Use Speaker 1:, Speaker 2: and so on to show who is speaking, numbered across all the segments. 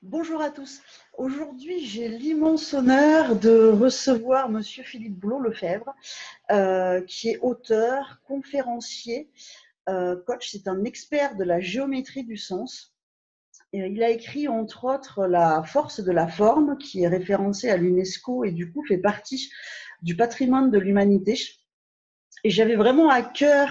Speaker 1: Bonjour à tous. Aujourd'hui, j'ai l'immense honneur de recevoir Monsieur Philippe Boulot-Lefebvre, qui est auteur, conférencier, coach. C'est un expert de la géométrie du sens. Et il a écrit entre autres La force de la forme, qui est référencée à l'UNESCO et du coup fait partie du patrimoine de l'humanité. Et j'avais vraiment à cœur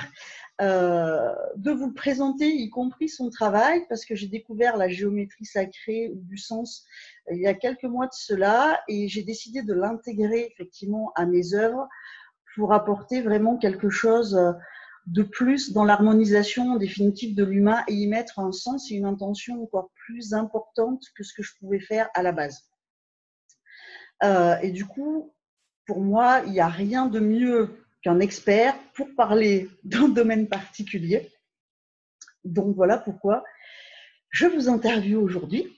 Speaker 1: de vous le présenter, y compris son travail, parce que j'ai découvert la géométrie sacrée ou du sens il y a quelques mois de cela, et j'ai décidé de l'intégrer effectivement à mes œuvres pour apporter vraiment quelque chose de plus dans l'harmonisation définitive de l'humain et y mettre un sens et une intention encore plus importante que ce que je pouvais faire à la base. Et du coup, pour moi, il n'y a rien de mieux qu'un expert pour parler d'un domaine particulier. Donc voilà pourquoi je vous interviewe aujourd'hui.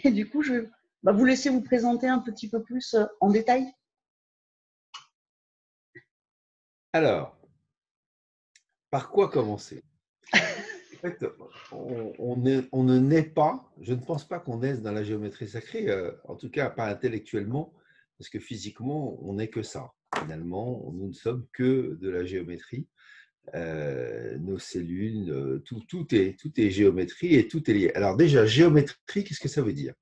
Speaker 1: Et du coup, je vais vous laisser vous présenter un petit peu plus en détail.
Speaker 2: Alors, par quoi commencer? En fait, on ne naît pas, je ne pense pas qu'on naisse dans la géométrie sacrée, en tout cas pas intellectuellement, parce que physiquement, on n'est que ça. Finalement, nous ne sommes que de la géométrie. Nos cellules, tout est géométrie et tout est lié. Alors déjà, géométrie, qu'est-ce que ça veut dire?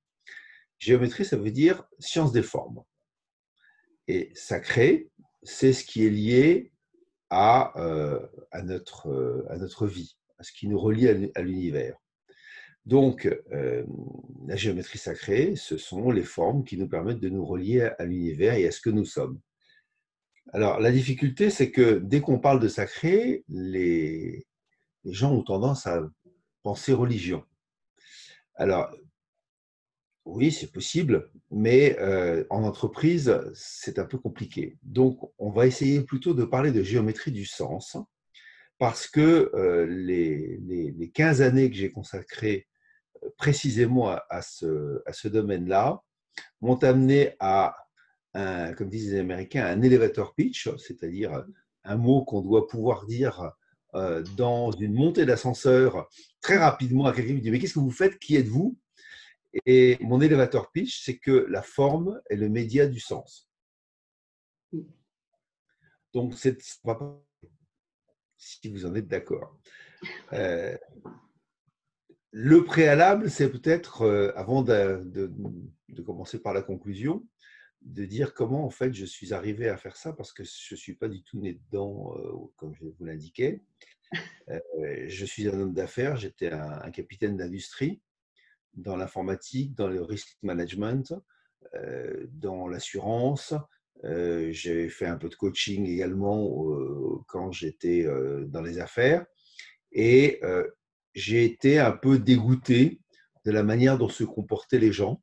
Speaker 2: Géométrie, ça veut dire science des formes. Et sacré, c'est ce qui est lié à notre vie, à ce qui nous relie à l'univers. Donc, la géométrie sacrée, ce sont les formes qui nous permettent de nous relier à l'univers et à ce que nous sommes. Alors, la difficulté, c'est que dès qu'on parle de sacré, les gens ont tendance à penser religion. Alors, oui, c'est possible, mais en entreprise, c'est un peu compliqué. Donc, on va essayer plutôt de parler de géométrie du sens, parce que les 15 années que j'ai consacrées précisément à ce domaine-là m'ont amené à, comme disent les Américains, un elevator pitch, c'est-à-dire un mot qu'on doit pouvoir dire dans une montée d'ascenseur très rapidement à quelqu'un qui dit « Mais qu'est-ce que vous faites? Qui êtes-vous » Et mon elevator pitch, c'est que la forme est le média du sens. Donc, si vous en êtes d'accord. Le préalable, c'est peut-être, avant de commencer par la conclusion, de dire comment en fait je suis arrivé à faire ça, parce que je ne suis pas du tout né dedans, comme je vous l'indiquais. Je suis un homme d'affaires, j'étais un capitaine d'industrie dans l'informatique, dans le risk management, dans l'assurance. J'ai fait un peu de coaching également quand j'étais dans les affaires. Et j'ai été un peu dégoûté de la manière dont se comportaient les gens.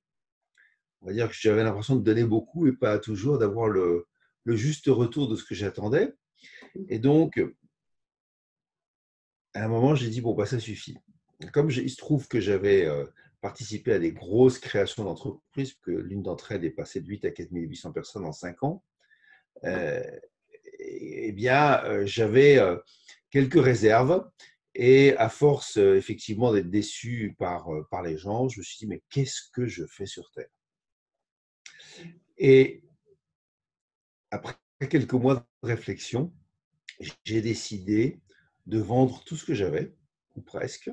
Speaker 2: On va dire que j'avais l'impression de donner beaucoup et pas toujours d'avoir le juste retour de ce que j'attendais. Et donc, à un moment, j'ai dit, bon, bah, ça suffit. Comme il se trouve que j'avais participé à des grosses créations d'entreprises, que l'une d'entre elles est passée de 8 à 4800 personnes en 5 ans, euh, eh bien, j'avais quelques réserves. Et à force, effectivement, d'être déçu par les gens, je me suis dit, mais qu'est-ce que je fais sur Terre? Et après quelques mois de réflexion, j'ai décidé de vendre tout ce que j'avais, ou presque,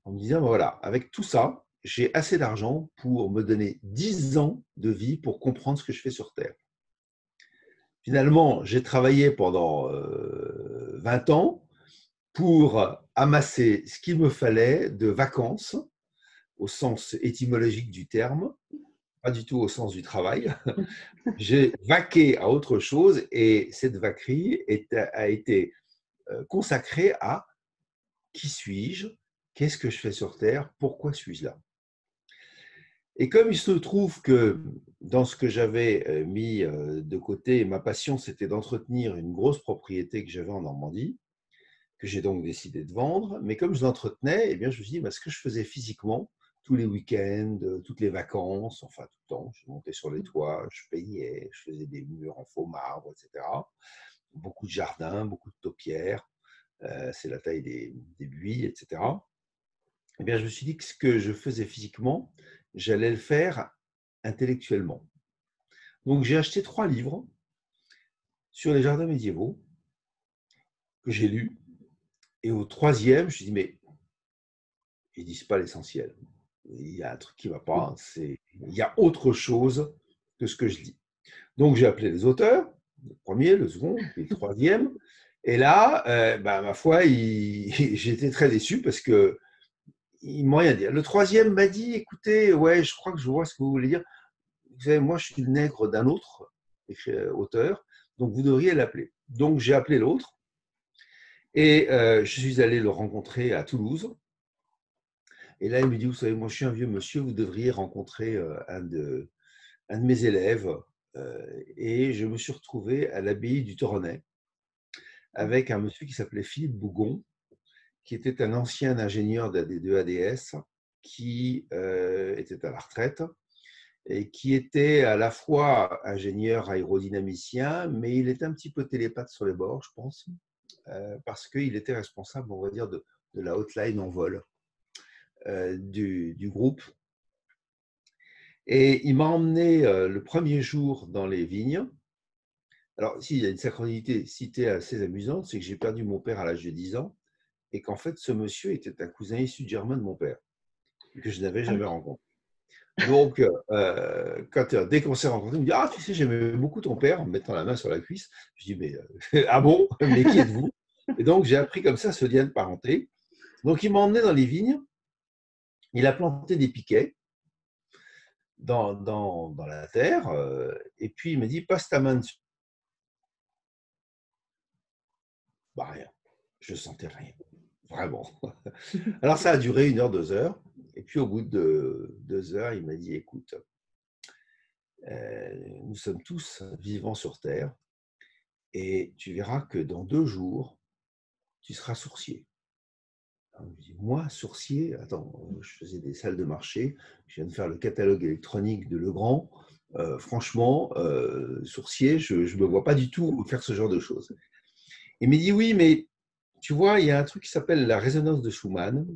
Speaker 2: en me disant, ben voilà, avec tout ça, j'ai assez d'argent pour me donner 10 ans de vie pour comprendre ce que je fais sur Terre. Finalement, j'ai travaillé pendant 20 ans pour amasser ce qu'il me fallait de vacances, au sens étymologique du terme, pas du tout au sens du travail. J'ai vaqué à autre chose et cette vaquerie a été consacrée à qui suis-je, qu'est-ce que je fais sur Terre, pourquoi suis-je là. Et comme il se trouve que dans ce que j'avais mis de côté, ma passion, c'était d'entretenir une grosse propriété que j'avais en Normandie, que j'ai donc décidé de vendre. Mais comme je l'entretenais, eh bien, je me suis dit, bah, ce que je faisais physiquement, tous les week-ends, toutes les vacances, enfin tout le temps, je montais sur les toits, je peignais, je faisais des murs en faux marbre, etc. Beaucoup de jardins, beaucoup de taupières, c'est la taille des buis, etc. Eh bien, je me suis dit que ce que je faisais physiquement j'allais le faire intellectuellement. Donc, j'ai acheté 3 livres sur les jardins médiévaux que j'ai lus. Et au 3e, je me suis dit, mais ils ne disent pas l'essentiel. Il y a un truc qui ne va pas. Il y a autre chose que ce que je dis. Donc, j'ai appelé les auteurs, le premier, le second, puis le 3e. Et là, ma foi, j'étais très déçu parce que ils m'ont rien dit. Le 3e m'a dit, écoutez, ouais, je crois que je vois ce que vous voulez dire. Vous savez, moi, je suis le nègre d'un autre auteur, donc vous devriez l'appeler. Donc, j'ai appelé l'autre et je suis allé le rencontrer à Toulouse. Et là, il me dit, vous savez, moi, je suis un vieux monsieur, vous devriez rencontrer un de mes élèves. Et je me suis retrouvé à l'abbaye du Toronnet avec un monsieur qui s'appelait Philippe Bougon, qui était un ancien ingénieur de ADS, qui était à la retraite et qui était à la fois ingénieur aérodynamicien, mais il était un petit peu télépathe sur les bords, je pense, parce qu'il était responsable, on va dire, de la hotline en vol du groupe. Et il m'a emmené le premier jour dans les vignes. Alors, s'il y a une synchronicité assez amusante, c'est que j'ai perdu mon père à l'âge de 10 ans et qu'en fait, ce monsieur était un cousin issu de germain de mon père, que je n'avais jamais rencontré. Donc, dès qu'on s'est rencontrés, il me dit « Ah, tu sais, j'aimais beaucoup ton père » en me mettant la main sur la cuisse. Je dis « Mais ah bon? Mais qui êtes-vous » Et donc, j'ai appris comme ça ce lien de parenté. Donc, il m'a emmené dans les vignes. Il a planté des piquets dans la terre. Et puis, il m'a dit « Passe ta main dessus. » Bah, rien. Je sentais rien. Vraiment. Alors, ça a duré 1 heure, 2 heures. Et puis, au bout de 2 heures, il m'a dit « Écoute, nous sommes tous vivants sur Terre et tu verras que dans 2 jours, tu seras sourcier. » Alors, je dis, moi, sourcier? Attends, je faisais des salles de marché, je viens de faire le catalogue électronique de Legrand. Franchement, sourcier, je ne me vois pas du tout faire ce genre de choses. Il m'a dit, oui, mais tu vois, il y a un truc qui s'appelle la résonance de Schumann.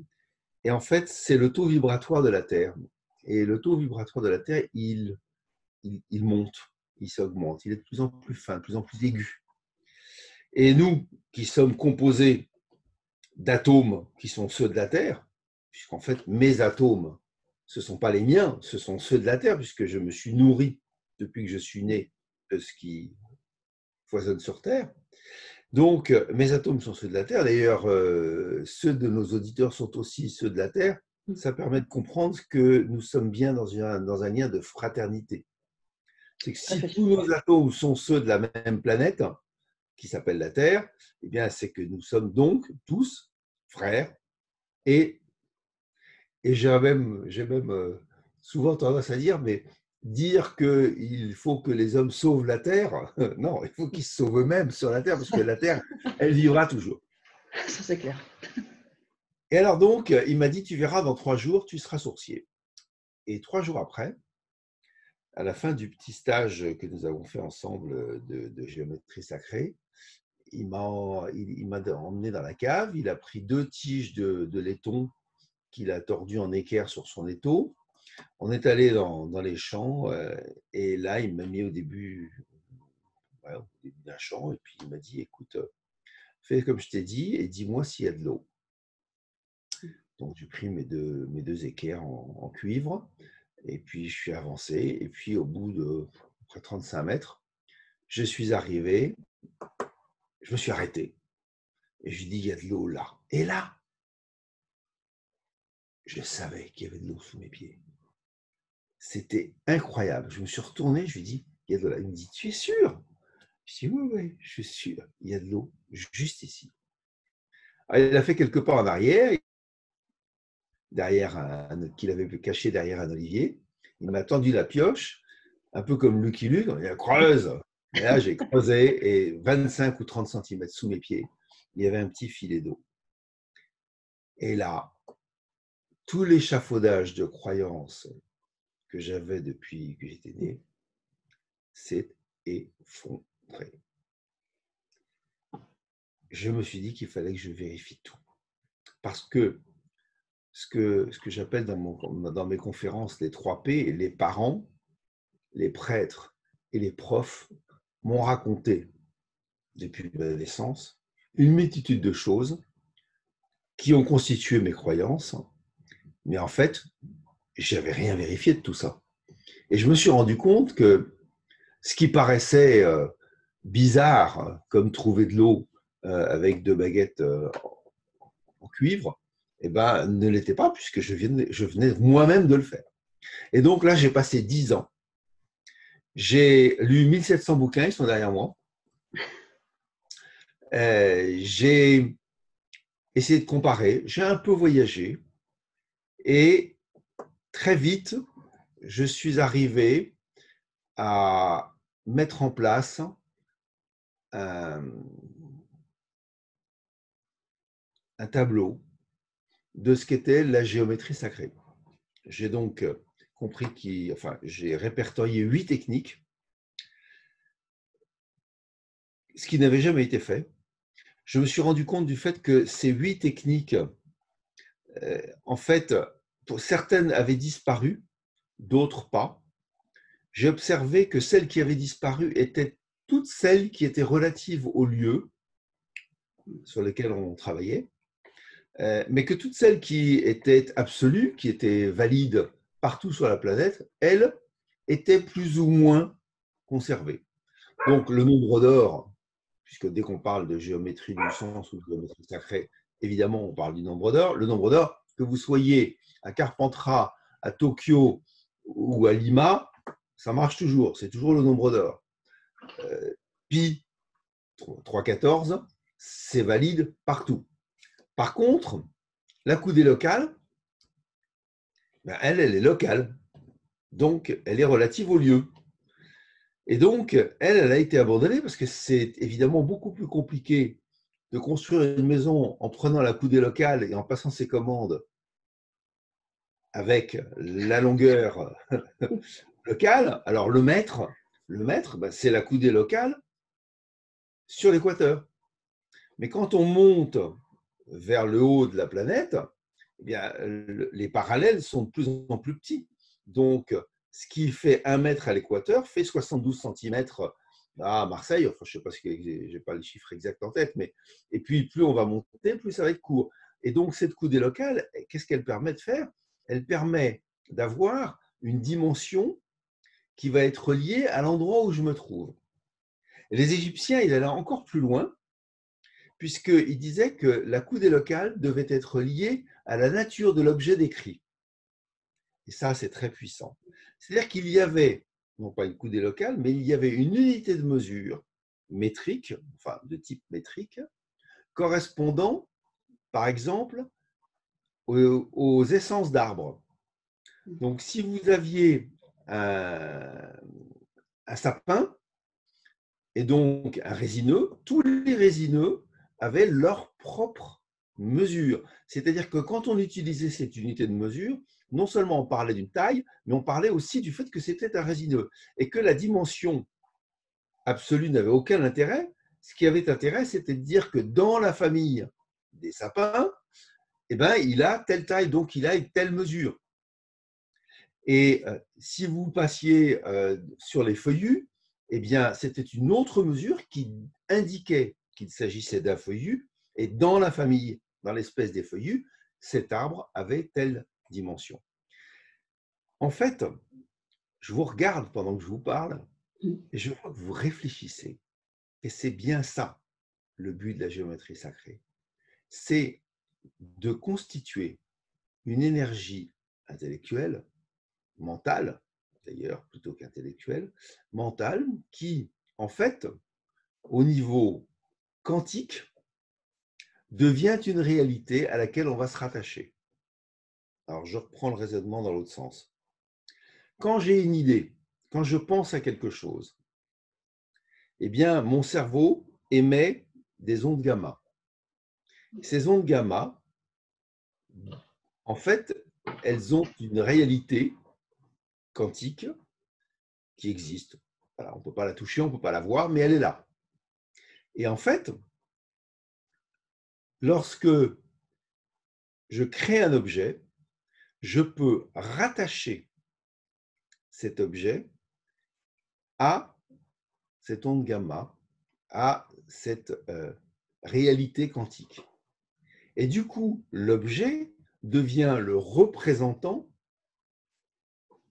Speaker 2: Et en fait, c'est le taux vibratoire de la Terre. Et le taux vibratoire de la Terre, il monte, il s'augmente, il est de plus en plus fin, de plus en plus aigu. Et nous, qui sommes composés d'atomes qui sont ceux de la Terre, puisqu'en fait, mes atomes, ce ne sont pas les miens, ce sont ceux de la Terre, puisque je me suis nourri depuis que je suis né de ce qui foisonne sur Terre. Donc, mes atomes sont ceux de la Terre. D'ailleurs, ceux de nos auditeurs sont aussi ceux de la Terre. Ça permet de comprendre que nous sommes bien dans un lien de fraternité. C'est que si tous nos atomes sont ceux de la même planète, qui s'appelle la Terre, eh bien, c'est que nous sommes donc tous frères. Et j'ai même souvent tendance à dire, mais dire qu'il faut que les hommes sauvent la Terre, non, il faut qu'ils se sauvent eux-mêmes sur la Terre, parce que la Terre, elle vivra toujours.
Speaker 1: Ça, c'est clair.
Speaker 2: Et alors donc, il m'a dit, tu verras, dans 3 jours, tu seras sourcier. Et 3 jours après, à la fin du petit stage que nous avons fait ensemble de géométrie sacrée, il m'a emmené dans la cave, il a pris 2 tiges de laiton qu'il a tordues en équerre sur son étau. On est allé dans les champs et là, il m'a mis au début d'un champ et puis il m'a dit, écoute, fais comme je t'ai dit et dis-moi s'il y a de l'eau. Donc, j'ai pris mes deux équerres en cuivre et puis je suis avancé. Et puis, au bout de près 35 mètres, je suis arrivé, je me suis arrêté et je lui ai dit, il y a de l'eau là. Et là, je savais qu'il y avait de l'eau sous mes pieds. C'était incroyable. Je me suis retourné, je lui ai dit, il y a de l'eau. Il me dit, tu es sûr? Je dis, oui, oui, je suis sûr, il y a de l'eau juste ici. Alors, il a fait quelques pas en arrière, qu'il avait caché derrière un olivier. Il m'a tendu la pioche, un peu comme Lucky Luke, il a creuse. Et là, j'ai creusé et 25 ou 30 cm sous mes pieds, il y avait un petit filet d'eau. Et là, tout l'échafaudage de croyances que j'avais depuis que j'étais né s'est effondré. Je me suis dit qu'il fallait que je vérifie tout. Parce que ce que j'appelle dans mes conférences les 3 P, les parents, les prêtres et les profs m'ont raconté, depuis ma naissance, une multitude de choses qui ont constitué mes croyances, mais en fait, je n'avais rien vérifié de tout ça. Et je me suis rendu compte que ce qui paraissait bizarre, comme trouver de l'eau avec 2 baguettes en cuivre, eh ben, ne l'était pas, puisque je venais moi-même de le faire. Et donc là, j'ai passé 10 ans. J'ai lu 1700 bouquins, ils sont derrière moi. J'ai essayé de comparer, j'ai un peu voyagé, et très vite, je suis arrivé à mettre en place un tableau de ce qu'était la géométrie sacrée. J'ai donc compris j'ai répertorié 8 techniques, ce qui n'avait jamais été fait. Je me suis rendu compte du fait que ces 8 techniques, en fait, pour certaines avaient disparu, d'autres pas. J'ai observé que celles qui avaient disparu étaient toutes celles qui étaient relatives au lieu sur lesquels on travaillait, mais que toutes celles qui étaient absolues, qui étaient valides partout sur la planète, elles étaient plus ou moins conservées. Donc le nombre d'or, puisque dès qu'on parle de géométrie du sens ou de géométrie sacrée, évidemment on parle du nombre d'or. Le nombre d'or, que vous soyez à Carpentras, à Tokyo ou à Lima, ça marche toujours, c'est toujours le nombre d'or. Pi 314, c'est valide partout. Par contre, la coudée locale, ben elle est locale, donc elle est relative au lieu. Et donc, elle a été abandonnée parce que c'est évidemment beaucoup plus compliqué de construire une maison en prenant la coudée locale et en passant ses commandes avec la longueur locale. Alors, le mètre ben, c'est la coudée locale sur l'équateur. Mais quand on monte vers le haut de la planète, eh bien, les parallèles sont de plus en plus petits. Donc, ce qui fait 1 mètre à l'équateur fait 72 cm à Marseille. Enfin, je ne sais pas je n'ai pas le chiffre exact en tête, mais et puis plus on va monter, plus ça va être court. Et donc, cette coudée locale, qu'est-ce qu'elle permet de faire? Elle permet d'avoir une dimension qui va être liée à l'endroit où je me trouve. Et les Égyptiens, ils allaient encore plus loin, puisqu'ils disaient que la coudée locale devait être liée à la nature de l'objet décrit. Et ça, c'est très puissant. C'est-à-dire qu'il y avait, non pas une coudée locale, mais il y avait une unité de mesure métrique, enfin de type métrique, correspondant, par exemple, aux essences d'arbres. Donc, si vous aviez un sapin et donc un résineux, tous les résineux avaient leur propre mesure. C'est-à-dire que quand on utilisait cette unité de mesure, non seulement on parlait d'une taille, mais on parlait aussi du fait que c'était un résineux et que la dimension absolue n'avait aucun intérêt. Ce qui avait intérêt, c'était de dire que dans la famille des sapins, eh ben, il a telle taille, donc il a une telle mesure. Et si vous passiez sur les feuillus, eh bien, c'était une autre mesure qui indiquait qu'il s'agissait d'un feuillu, et dans la famille, dans l'espèce des feuillus, cet arbre avait telle dimension. En fait, je vous regarde pendant que je vous parle, et je vois que vous réfléchissez. Et c'est bien ça, le but de la géométrie sacrée. C'est de constituer une énergie intellectuelle, mentale, d'ailleurs, plutôt qu'intellectuelle, mentale, qui, en fait, au niveau quantique, devient une réalité à laquelle on va se rattacher. Alors, je reprends le raisonnement dans l'autre sens. Quand j'ai une idée, quand je pense à quelque chose, eh bien, mon cerveau émet des ondes gamma. Ces ondes gamma, en fait, elles ont une réalité quantique qui existe. Voilà, on ne peut pas la toucher, on ne peut pas la voir, mais elle est là. Et en fait, lorsque je crée un objet, je peux rattacher cet objet à cette onde gamma, à cette réalité quantique. Et du coup, l'objet devient le représentant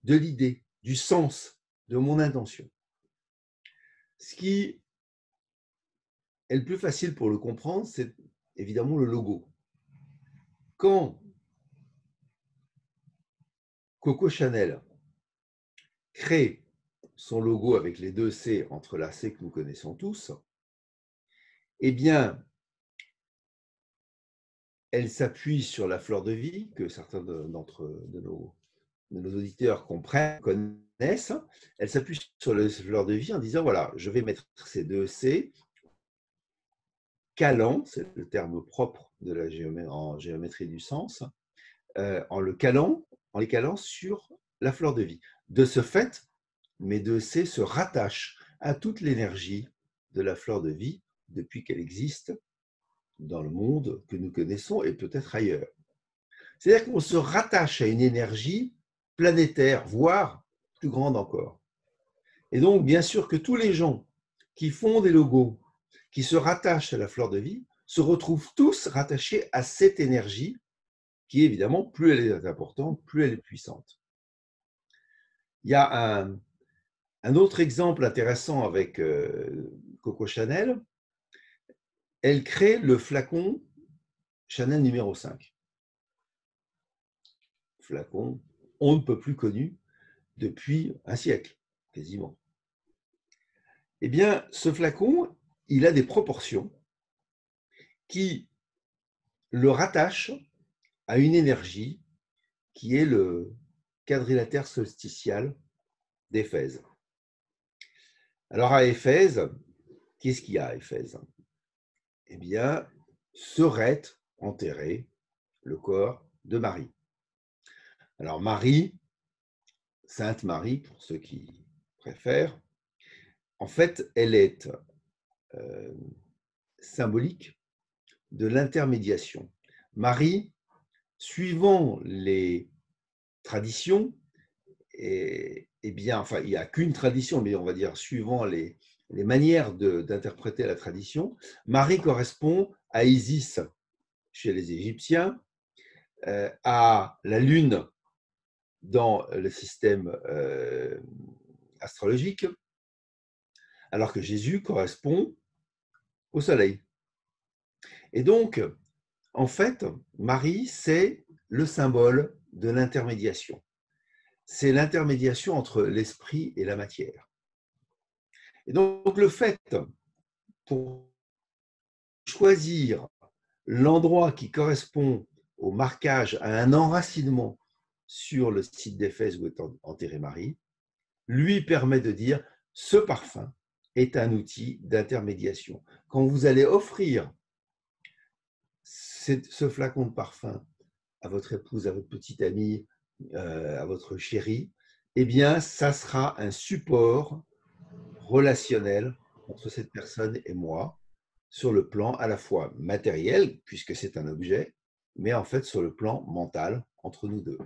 Speaker 2: de l'idée, du sens, de mon intention. Ce qui est le plus facile pour le comprendre, c'est évidemment le logo. Quand Coco Chanel crée son logo avec les deux C entrelacés que nous connaissons tous, eh bien, elle s'appuie sur la fleur de vie, que certains de nos auditeurs comprennent, connaissent. Elle s'appuie sur la fleur de vie en disant, voilà, je vais mettre ces deux C, calant, c'est le terme propre de la en géométrie du sens, en les calant sur la fleur de vie. De ce fait, mes deux C se rattachent à toute l'énergie de la fleur de vie depuis qu'elle existe dans le monde que nous connaissons et peut-être ailleurs. C'est-à-dire qu'on se rattache à une énergie planétaire, voire plus grande encore. Et donc, bien sûr que tous les gens qui font des logos, qui se rattachent à la fleur de vie, se retrouvent tous rattachés à cette énergie qui, évidemment, plus elle est importante, plus elle est puissante. Il y a un autre exemple intéressant avec Coco Chanel. Elle crée le flacon Chanel numéro 5. Flacon, on ne peut plus connu depuis un siècle, quasiment. Eh bien, ce flacon, il a des proportions qui le rattachent à une énergie qui est le quadrilatère solsticial d'Éphèse. Alors, à Éphèse, qu'est-ce qu'il y a à Éphèse? Eh bien, serait enterré le corps de Marie. Alors, Marie, Sainte Marie, pour ceux qui préfèrent, en fait, elle est symbolique de l'intermédiation. Marie, suivant les traditions, et bien, enfin, il n'y a qu'une tradition, mais on va dire suivant les manières d'interpréter la tradition, Marie correspond à Isis chez les Égyptiens, à la Lune dans le système astrologique, alors que Jésus correspond au Soleil. Et donc, en fait, Marie, c'est le symbole de l'intermédiation. C'est l'intermédiation entre l'esprit et la matière. Et donc, le fait, pour choisir l'endroit qui correspond au marquage, à un enracinement sur le site d'Éphèse où est enterrée Marie, lui permet de dire ce parfum est un outil d'intermédiation. Quand vous allez offrir ce flacon de parfum à votre épouse, à votre petite amie, à votre chérie, eh bien, ça sera un support relationnel entre cette personne et moi, sur le plan à la fois matériel, puisque c'est un objet, mais en fait sur le plan mental, entre nous deux.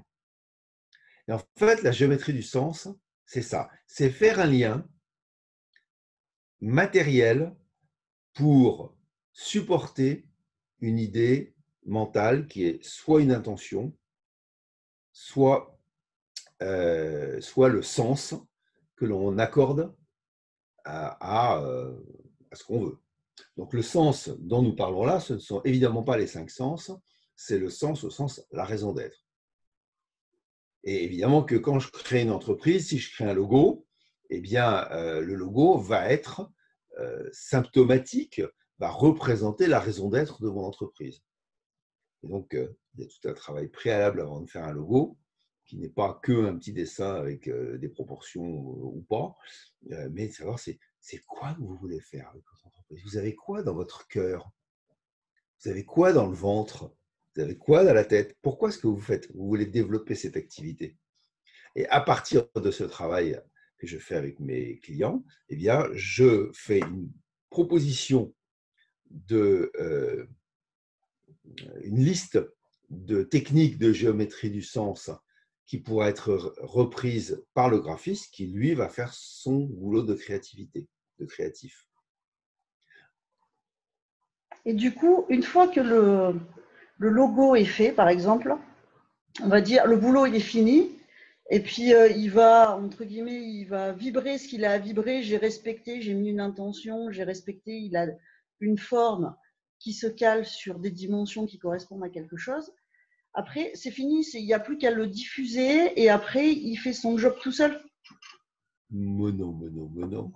Speaker 2: Et en fait, la géométrie du sens, c'est ça, c'est faire un lien matériel pour supporter une idée mentale qui est soit une intention, soit le sens que l'on accorde à ce qu'on veut. Donc le sens dont nous parlons là, ce ne sont évidemment pas les 5 sens, c'est le sens au sens la raison d'être. Et évidemment que quand je crée une entreprise, si je crée un logo, eh bien le logo va être symptomatique, va représenter la raison d'être de mon entreprise. Et donc il y a tout un travail préalable avant de faire un logo, qui n'est pas qu'un petit dessin avec des proportions ou pas, mais de savoir c'est quoi que vous voulez faire avec votre entreprise. Vous avez quoi dans votre cœur? Vous avez quoi dans le ventre? Vous avez quoi dans la tête? Pourquoi est-ce que vous faites? Vous voulez développer cette activité. Et à partir de ce travail que je fais avec mes clients, eh bien, je fais une proposition une liste de techniques de géométrie du sens qui pourraient être reprises par le graphiste qui, lui, va faire son boulot de créativité, de créatif.
Speaker 1: Et du coup, une fois que le logo est fait, par exemple, on va dire le boulot il est fini, et puis il va, entre guillemets, il va vibrer ce qu'il a à vibrer. J'ai respecté, j'ai mis une intention, j'ai respecté, il a une forme qui se cale sur des dimensions qui correspondent à quelque chose. Après, c'est fini, il n'y a plus qu'à le diffuser, et après, il fait son job tout seul.
Speaker 2: Mono, mono, mono.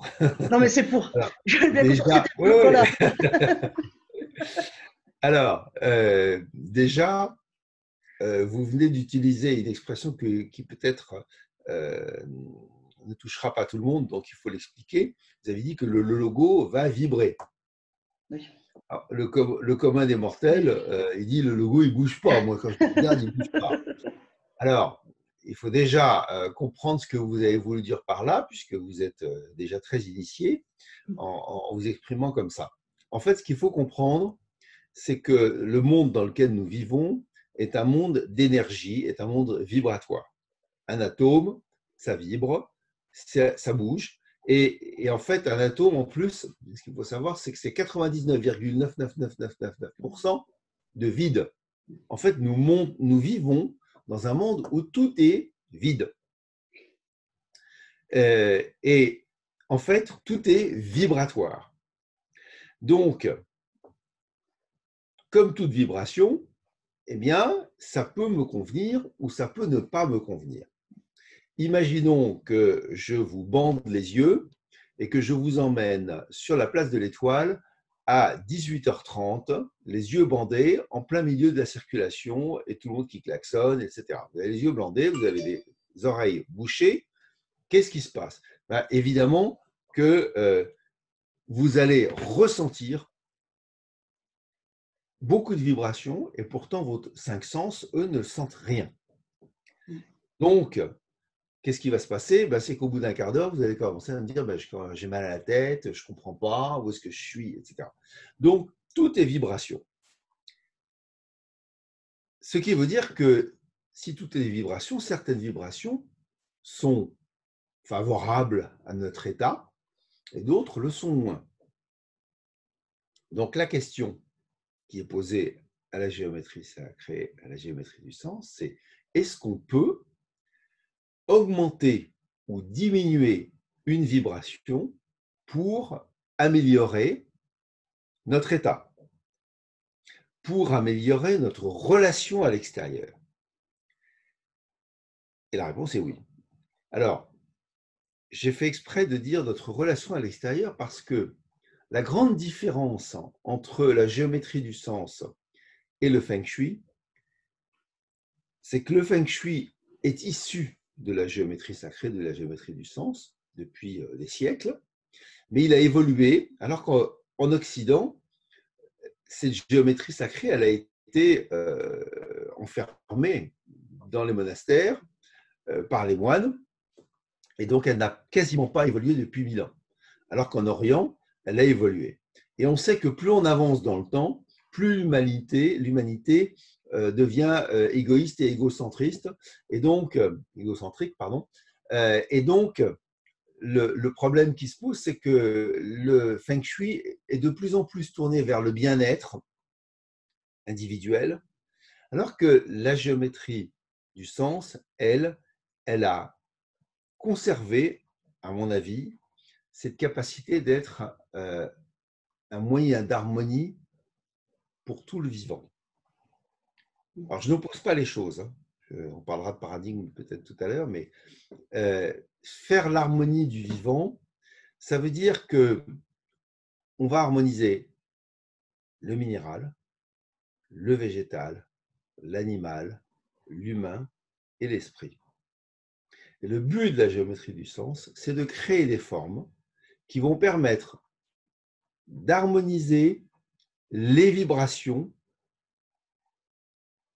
Speaker 1: Non, mais c'est pour.
Speaker 2: Alors,
Speaker 1: Je bien sûr,
Speaker 2: déjà,
Speaker 1: c'était voilà.
Speaker 2: Alors, déjà, vous venez d'utiliser une expression qui peut-être ne touchera pas tout le monde, donc il faut l'expliquer. Vous avez dit que le logo va vibrer.
Speaker 1: Oui.
Speaker 2: Alors, le commun des mortels, il dit le logo, il ne bouge pas. Moi, quand je regarde, il ne bouge pas. Alors, il faut déjà comprendre ce que vous avez voulu dire par là, puisque vous êtes déjà très initié en vous exprimant comme ça. En fait, ce qu'il faut comprendre, c'est que le monde dans lequel nous vivons est un monde d'énergie, est un monde vibratoire. Un atome, ça vibre, ça bouge. Et en fait, un atome, en plus, ce qu'il faut savoir, c'est que c'est 99,99999% de vide. En fait, nous vivons dans un monde où tout est vide. Et en fait, tout est vibratoire. Donc, comme toute vibration, eh bien, ça peut me convenir ou ça peut ne pas me convenir. Imaginons que je vous bande les yeux et que je vous emmène sur la place de l'Étoile à 18h30, les yeux bandés, en plein milieu de la circulation et tout le monde qui klaxonne, etc. Vous avez les yeux bandés, vous avez les oreilles bouchées. Qu'est-ce qui se passe? Ben, évidemment que vous allez ressentir beaucoup de vibrations et pourtant vos 5 sens, eux, ne sentent rien. Donc, qu'est-ce qui va se passer? Ben, c'est qu'au bout d'un quart d'heure, vous allez commencer à me dire ben, j'ai mal à la tête, je ne comprends pas, où est-ce que je suis, etc. Donc, tout est vibration. Ce qui veut dire que si tout est vibration, certaines vibrations sont favorables à notre état et d'autres le sont moins. Donc, la question qui est posée à la géométrie sacrée, à la géométrie du sens, c'est est-ce qu'on peut augmenter ou diminuer une vibration pour améliorer notre état, pour améliorer notre relation à l'extérieur? Et la réponse est oui. Alors, j'ai fait exprès de dire notre relation à l'extérieur parce que la grande différence entre la géométrie du sens et le feng shui, c'est que le feng shui est issu de la géométrie sacrée, de la géométrie du sens, depuis des siècles, mais il a évolué, alors qu'en Occident, cette géométrie sacrée, elle a été enfermée dans les monastères par les moines, et donc elle n'a quasiment pas évolué depuis 1000 ans. Alors qu'en Orient, elle a évolué. Et on sait que plus on avance dans le temps, plus l'humanité devient égoïste et égocentriste, et donc égocentrique, pardon. Et donc le problème qui se pose, c'est que le feng shui est de plus en plus tourné vers le bien-être individuel, alors que la géométrie du sens, elle a conservé, à mon avis, cette capacité d'être un moyen d'harmonie pour tout le vivant. Alors, je n'oppose pas les choses, hein. On parlera de paradigme peut-être tout à l'heure, mais faire l'harmonie du vivant, ça veut dire que on va harmoniser le minéral, le végétal, l'animal, l'humain et l'esprit. Et le but de la géométrie du sens, c'est de créer des formes qui vont permettre d'harmoniser les vibrations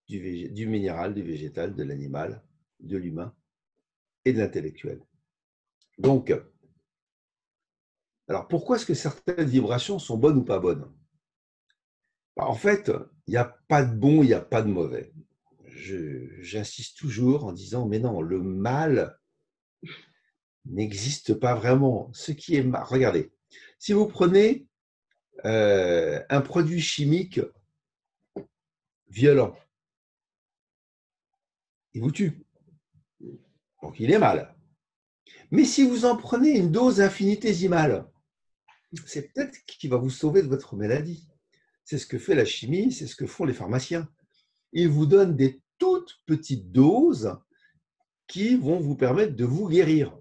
Speaker 2: du minéral, du végétal, de l'animal, de l'humain et de l'intellectuel. Donc, alors pourquoi est-ce que certaines vibrations sont bonnes ou pas bonnes? En fait, il n'y a pas de bon, il n'y a pas de mauvais. J'insiste toujours en disant, mais non, le mal n'existe pas vraiment. Ce qui est mal, regardez, si vous prenez un produit chimique violent, il vous tue. Donc il est mal. Mais si vous en prenez une dose infinitésimale, c'est peut-être qui va vous sauver de votre maladie. C'est ce que fait la chimie, c'est ce que font les pharmaciens. Ils vous donnent des toutes petites doses qui vont vous permettre de vous guérir.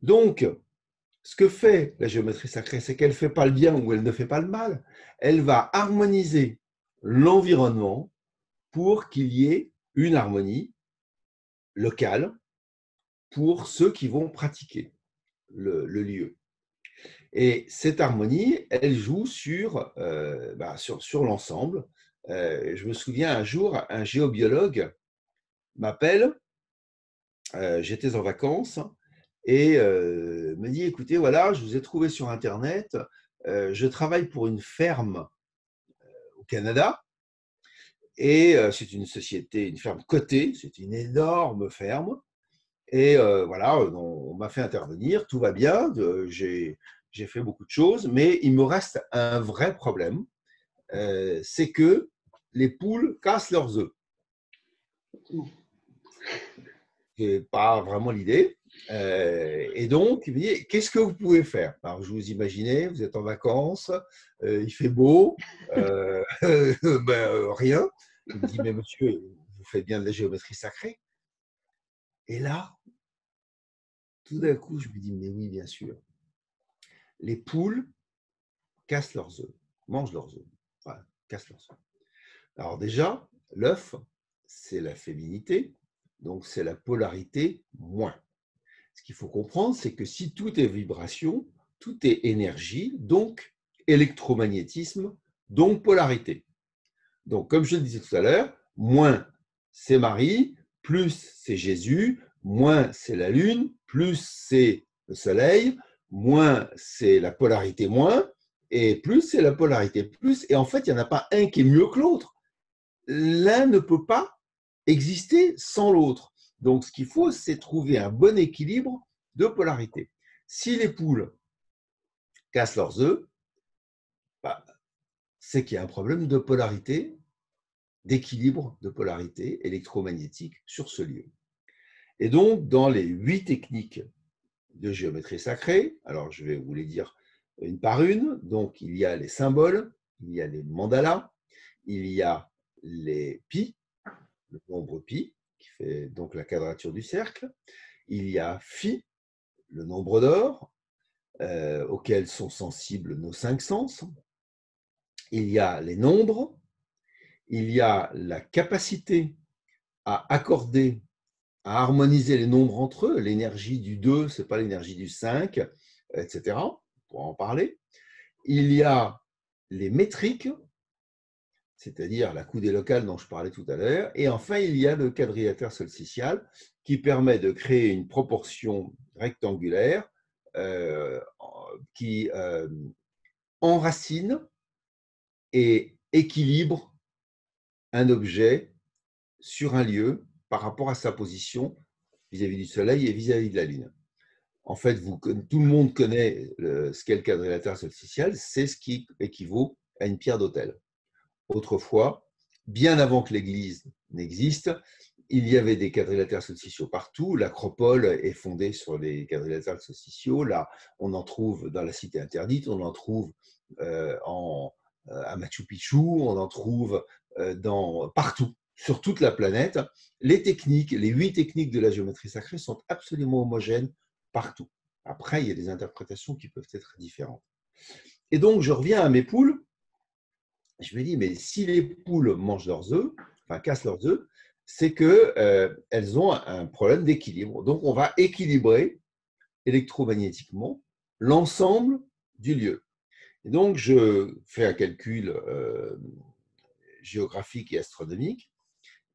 Speaker 2: Donc, ce que fait la géométrie sacrée, c'est qu'elle ne fait pas le bien ou elle ne fait pas le mal. Elle va harmoniser l'environnement pour qu'il y ait une harmonie locale pour ceux qui vont pratiquer le lieu. Et cette harmonie, elle joue sur l'ensemble. Je me souviens un jour, un géobiologue m'appelle, j'étais en vacances, et me dit, écoutez, voilà, je vous ai trouvé sur Internet, je travaille pour une ferme au Canada, et c'est une société, une ferme cotée, c'est une énorme ferme, et voilà, on m'a fait intervenir, tout va bien, j'ai fait beaucoup de choses, mais il me reste un vrai problème, c'est que les poules cassent leurs œufs. Ce pas vraiment l'idée. Et donc, il me dit, qu'est-ce que vous pouvez faire? Alors, je vous imaginez, vous êtes en vacances, il fait beau, rien. Il me dit, mais monsieur, vous faites bien de la géométrie sacrée. Et là, tout d'un coup, je me dis, mais oui, bien sûr. Les poules cassent leurs œufs, mangent leurs œufs, enfin, cassent leurs œufs. Alors déjà, l'œuf, c'est la féminité, donc c'est la polarité moins. Ce qu'il faut comprendre, c'est que si tout est vibration, tout est énergie, donc électromagnétisme, donc polarité. Donc, comme je le disais tout à l'heure, moins c'est Marie, plus c'est Jésus, moins c'est la Lune, plus c'est le Soleil, moins c'est la polarité moins, et plus c'est la polarité plus. Et en fait, il n'y en a pas un qui est mieux que l'autre. L'un ne peut pas exister sans l'autre. Donc, ce qu'il faut, c'est trouver un bon équilibre de polarité. Si les poules cassent leurs œufs, bah, c'est qu'il y a un problème de polarité, d'équilibre de polarité électromagnétique sur ce lieu. Et donc, dans les 8 techniques de géométrie sacrée, alors je vais vous les dire une par une, donc il y a les symboles, il y a les mandalas, il y a les pi, le nombre pi, qui fait donc la quadrature du cercle, il y a phi, le nombre d'or, auxquels sont sensibles nos 5 sens, il y a les nombres, il y a la capacité à accorder, à harmoniser les nombres entre eux, l'énergie du 2, ce n'est pas l'énergie du 5, etc. On pourra en parler. Il y a les métriques, c'est-à-dire la coudée locale dont je parlais tout à l'heure. Et enfin, il y a le quadrilatère solsticial qui permet de créer une proportion rectangulaire qui enracine et équilibre un objet sur un lieu par rapport à sa position vis-à-vis du Soleil et vis-à-vis de la Lune. En fait, tout le monde connaît ce qu'est le quadrilatère solsticial, c'est ce qui équivaut à une pierre d'autel. Autrefois, bien avant que l'Église n'existe, il y avait des quadrilatères solsticiaux partout. L'Acropole est fondée sur les quadrilatères solsticiaux. Là, on en trouve dans la Cité interdite, on en trouve à Machu Picchu, on en trouve partout, sur toute la planète. Les techniques, les 8 techniques de la géométrie sacrée sont absolument homogènes partout. Après, il y a des interprétations qui peuvent être différentes. Et donc, je reviens à mes poules. Je me dis, mais si les poules mangent leurs œufs, enfin cassent leurs œufs, c'est qu'elles ont un problème d'équilibre. Donc, on va équilibrer électromagnétiquement l'ensemble du lieu. Et donc, je fais un calcul géographique et astronomique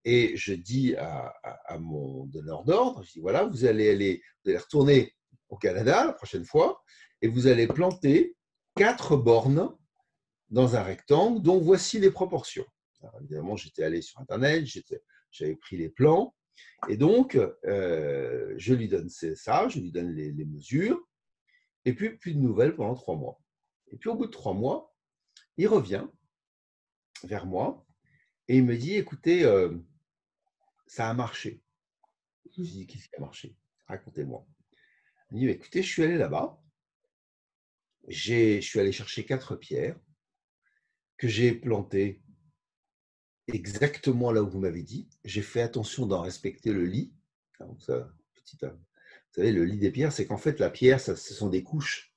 Speaker 2: et je dis à mon donneur d'ordre, je dis, voilà, vous allez retourner au Canada la prochaine fois et vous allez planter 4 bornes dans un rectangle dont voici les proportions. Alors, évidemment, j'étais allé sur Internet, j'avais pris les plans, et donc, je lui donne ça, je lui donne les mesures, et puis plus de nouvelles pendant 3 mois. Et puis, au bout de 3 mois, il revient vers moi, et il me dit, écoutez, ça a marché. Je lui dis, qu'est-ce qui a marché? Racontez-moi. Il me dit, écoutez, je suis allé là-bas, je suis allé chercher 4 pierres que j'ai plantées exactement là où vous m'avez dit. J'ai fait attention d'en respecter le lit. Donc ça, vous savez, le lit des pierres, c'est qu'en fait, la pierre, ce sont des couches.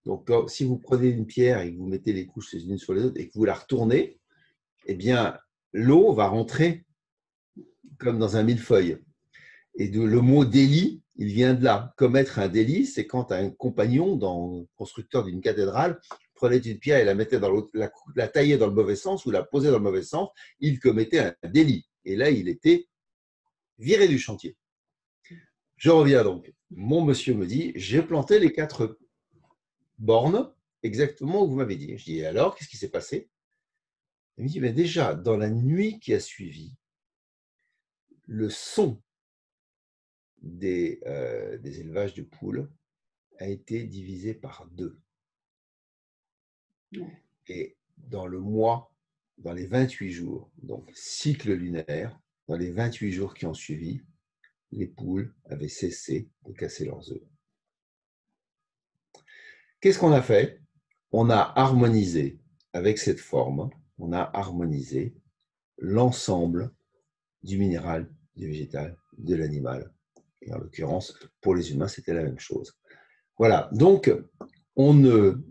Speaker 2: Donc, si vous prenez une pierre et que vous mettez les couches les unes sur les autres et que vous la retournez, eh bien, l'eau va rentrer comme dans un millefeuille. Et le mot délit, il vient de là. Commettre un délit, c'est quand un compagnon, constructeur d'une cathédrale, prenait une pierre et la mettait dans l'autre, la taillait dans le mauvais sens ou la posait dans le mauvais sens, il commettait un délit. Et là, il était viré du chantier. Je reviens donc. Mon monsieur me dit, j'ai planté les 4 bornes exactement où vous m'avez dit. Je dis, alors, qu'est-ce qui s'est passé? Il me dit, mais déjà, dans la nuit qui a suivi, le son des élevages de poules a été divisé par 2. Et dans le mois, dans les 28 jours, donc cycle lunaire, dans les 28 jours qui ont suivi, les poules avaient cessé de casser leurs œufs. Qu'est-ce qu'on a fait? On a harmonisé avec cette forme, on a harmonisé l'ensemble du minéral, du végétal, de l'animal. Et en l'occurrence, pour les humains, c'était la même chose. Voilà, donc on ne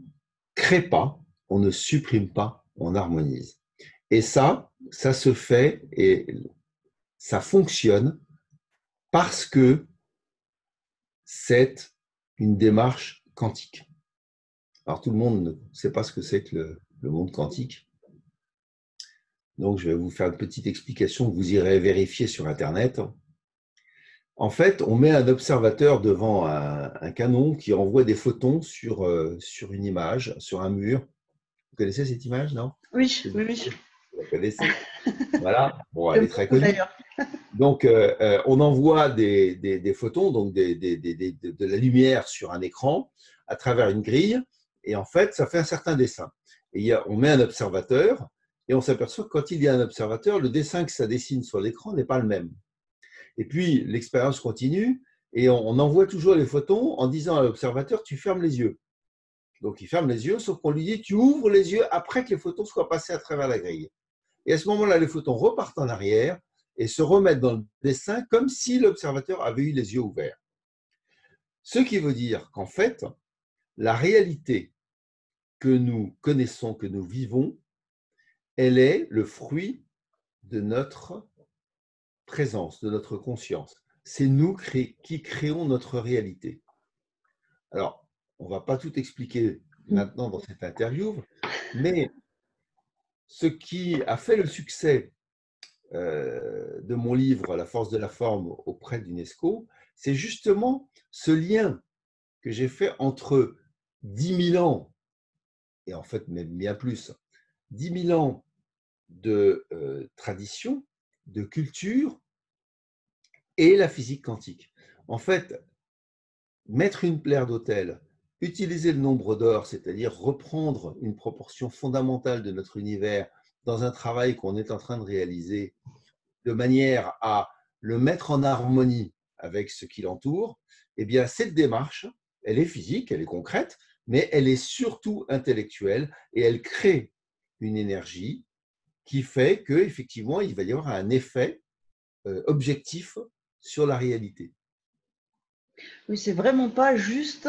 Speaker 2: crée pas, on ne supprime pas, on harmonise. Et ça se fait et ça fonctionne parce que c'est une démarche quantique. Alors tout le monde ne sait pas ce que c'est que le monde quantique. Donc je vais vous faire une petite explication que vous irez vérifier sur Internet. En fait, on met un observateur devant un canon qui envoie des photons sur une image, sur un mur. Vous connaissez cette image, non?
Speaker 1: Oui, oui, oui.
Speaker 2: Vous la connaissez? Voilà. Bon, elle
Speaker 1: J'aime
Speaker 2: est très
Speaker 1: beaucoup
Speaker 2: connue.
Speaker 1: d'ailleurs.
Speaker 2: Donc, on envoie des photons, donc de la lumière sur un écran à travers une grille, et en fait, ça fait un certain dessin. Et on met un observateur, et on s'aperçoit que quand il y a un observateur, le dessin que ça dessine sur l'écran n'est pas le même. Et puis, l'expérience continue, et on envoie toujours les photons en disant à l'observateur, tu fermes les yeux. Donc, il ferme les yeux, sauf qu'on lui dit, tu ouvres les yeux après que les photons soient passés à travers la grille. Et à ce moment-là, les photons repartent en arrière et se remettent dans le dessin comme si l'observateur avait eu les yeux ouverts. Ce qui veut dire qu'en fait, la réalité que nous connaissons, que nous vivons, elle est le fruit de notre présence, de notre conscience. C'est nous qui créons notre réalité. Alors, on ne va pas tout expliquer maintenant dans cette interview, mais ce qui a fait le succès de mon livre « La force de la forme » auprès de l'UNESCO, c'est justement ce lien que j'ai fait entre 10 000 ans, et en fait même bien plus, 10 000 ans de tradition, de culture et la physique quantique. En fait, mettre une pierre d'autel, utiliser le nombre d'or, c'est-à-dire reprendre une proportion fondamentale de notre univers dans un travail qu'on est en train de réaliser, de manière à le mettre en harmonie avec ce qui l'entoure, eh bien, cette démarche, elle est physique, elle est concrète, mais elle est surtout intellectuelle et elle crée une énergie qui fait qu'effectivement, il va y avoir un effet objectif sur la réalité.
Speaker 1: Oui, c'est vraiment pas juste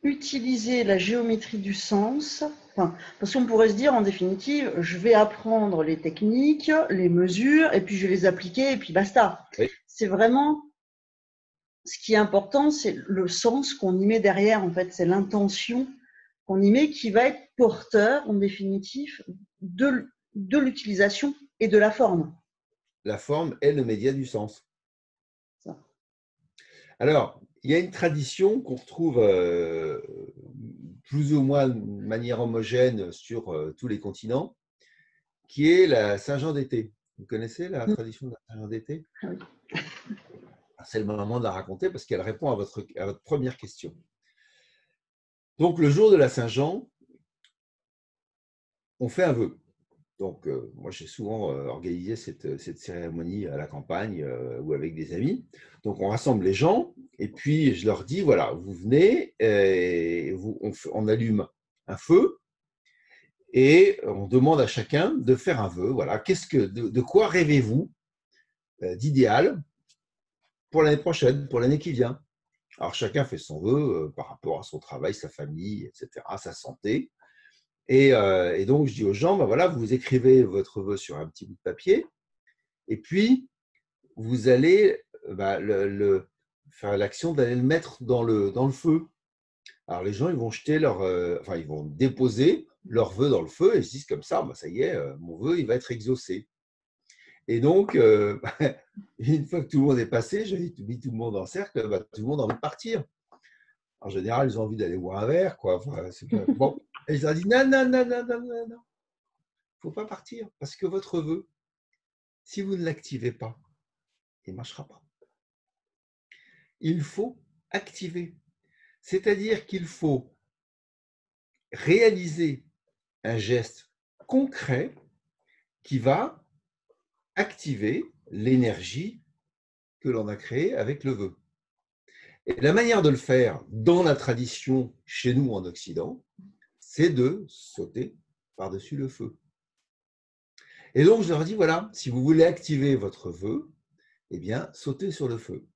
Speaker 1: utiliser la géométrie du sens, parce qu'on pourrait se dire en définitive, je vais apprendre les techniques, les mesures, et puis je vais les appliquer, et puis basta.
Speaker 2: Oui.
Speaker 1: C'est vraiment, ce qui est important, c'est le sens qu'on y met derrière, en fait, c'est l'intention qu'on y met qui va être porteur, en définitive, de l'utilisation et de la forme.
Speaker 2: La forme est le média du sens.
Speaker 1: Ça.
Speaker 2: Alors, il y a une tradition qu'on retrouve plus ou moins de manière homogène sur tous les continents, qui est la Saint-Jean d'été. Vous connaissez la tradition de la Saint-Jean d'été?
Speaker 1: Oui.
Speaker 2: C'est le moment de la raconter parce qu'elle répond à votre première question. Donc, le jour de la Saint-Jean, on fait un vœu. Donc, moi, j'ai souvent organisé cette cérémonie à la campagne ou avec des amis. Donc, on rassemble les gens et puis je leur dis, voilà, vous venez, et on allume un feu et on demande à chacun de faire un vœu. Voilà, de quoi rêvez-vous d'idéal pour l'année prochaine, pour l'année qui vient? Alors, chacun fait son vœu par rapport à son travail, sa famille, etc., sa santé. Et donc, je dis aux gens, ben voilà, vous écrivez votre vœu sur un petit bout de papier, et puis vous allez faire l'action d'aller le mettre dans le feu. Alors, les gens, ils vont ils vont déposer leur vœu dans le feu, et ils se disent comme ça, ben, ça y est, mon vœu, il va être exaucé. Et donc, une fois que tout le monde est passé, j'ai mis tout le monde en cercle, ben, tout le monde a envie de partir. En général, ils ont envie d'aller boire un verre, quoi. Enfin, bon. Et je leur dis, non, non, non, non, non, non, non. Il ne faut pas partir, parce que votre vœu, si vous ne l'activez pas, il ne marchera pas. Il faut activer. C'est-à-dire qu'il faut réaliser un geste concret qui va activer l'énergie que l'on a créée avec le vœu. Et la manière de le faire dans la tradition chez nous en Occident, c'est de sauter par-dessus le feu. Et donc, je leur dis, voilà, si vous voulez activer votre vœu, eh bien, sautez sur le feu.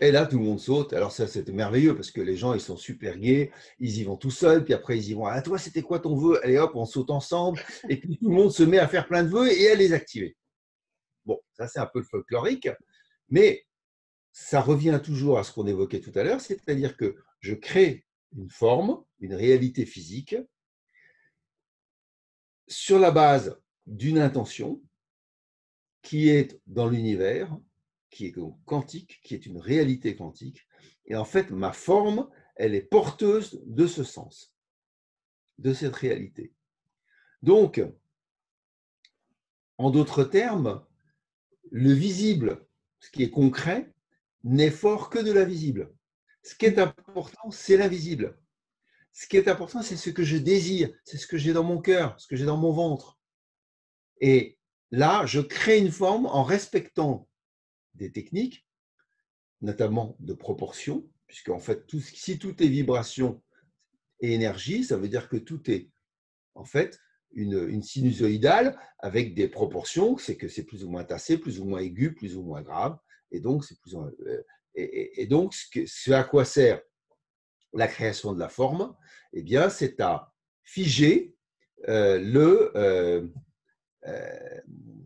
Speaker 2: Et là, tout le monde saute. Alors ça, c'était merveilleux parce que les gens, ils sont super gais. Ils y vont tout seuls. Puis après, ils y vont. Ah, toi, c'était quoi ton vœu? Allez, hop, on saute ensemble. Et puis, tout le monde se met à faire plein de vœux et à les activer. Bon, ça, c'est un peu le folklorique. Mais ça revient toujours à ce qu'on évoquait tout à l'heure. C'est-à-dire que je crée une forme, une réalité physique sur la base d'une intention qui est dans l'univers, qui est quantique, qui est une réalité quantique. Et en fait, ma forme, elle est porteuse de ce sens, de cette réalité. Donc, en d'autres termes, le visible, ce qui est concret, n'est fort que de l'invisible. Ce qui est important, c'est l'invisible. Ce qui est important, c'est ce que je désire, c'est ce que j'ai dans mon cœur, ce que j'ai dans mon ventre. Et là, je crée une forme en respectant des techniques, notamment de proportion, puisque en fait, si tout est vibration et énergie, ça veut dire que tout est en fait une sinusoïdale avec des proportions, c'est que c'est plus ou moins tassé, plus ou moins aigu, plus ou moins grave, et donc c'est plus ou moins, et donc ce à quoi sert la création de la forme, eh bien, c'est à figer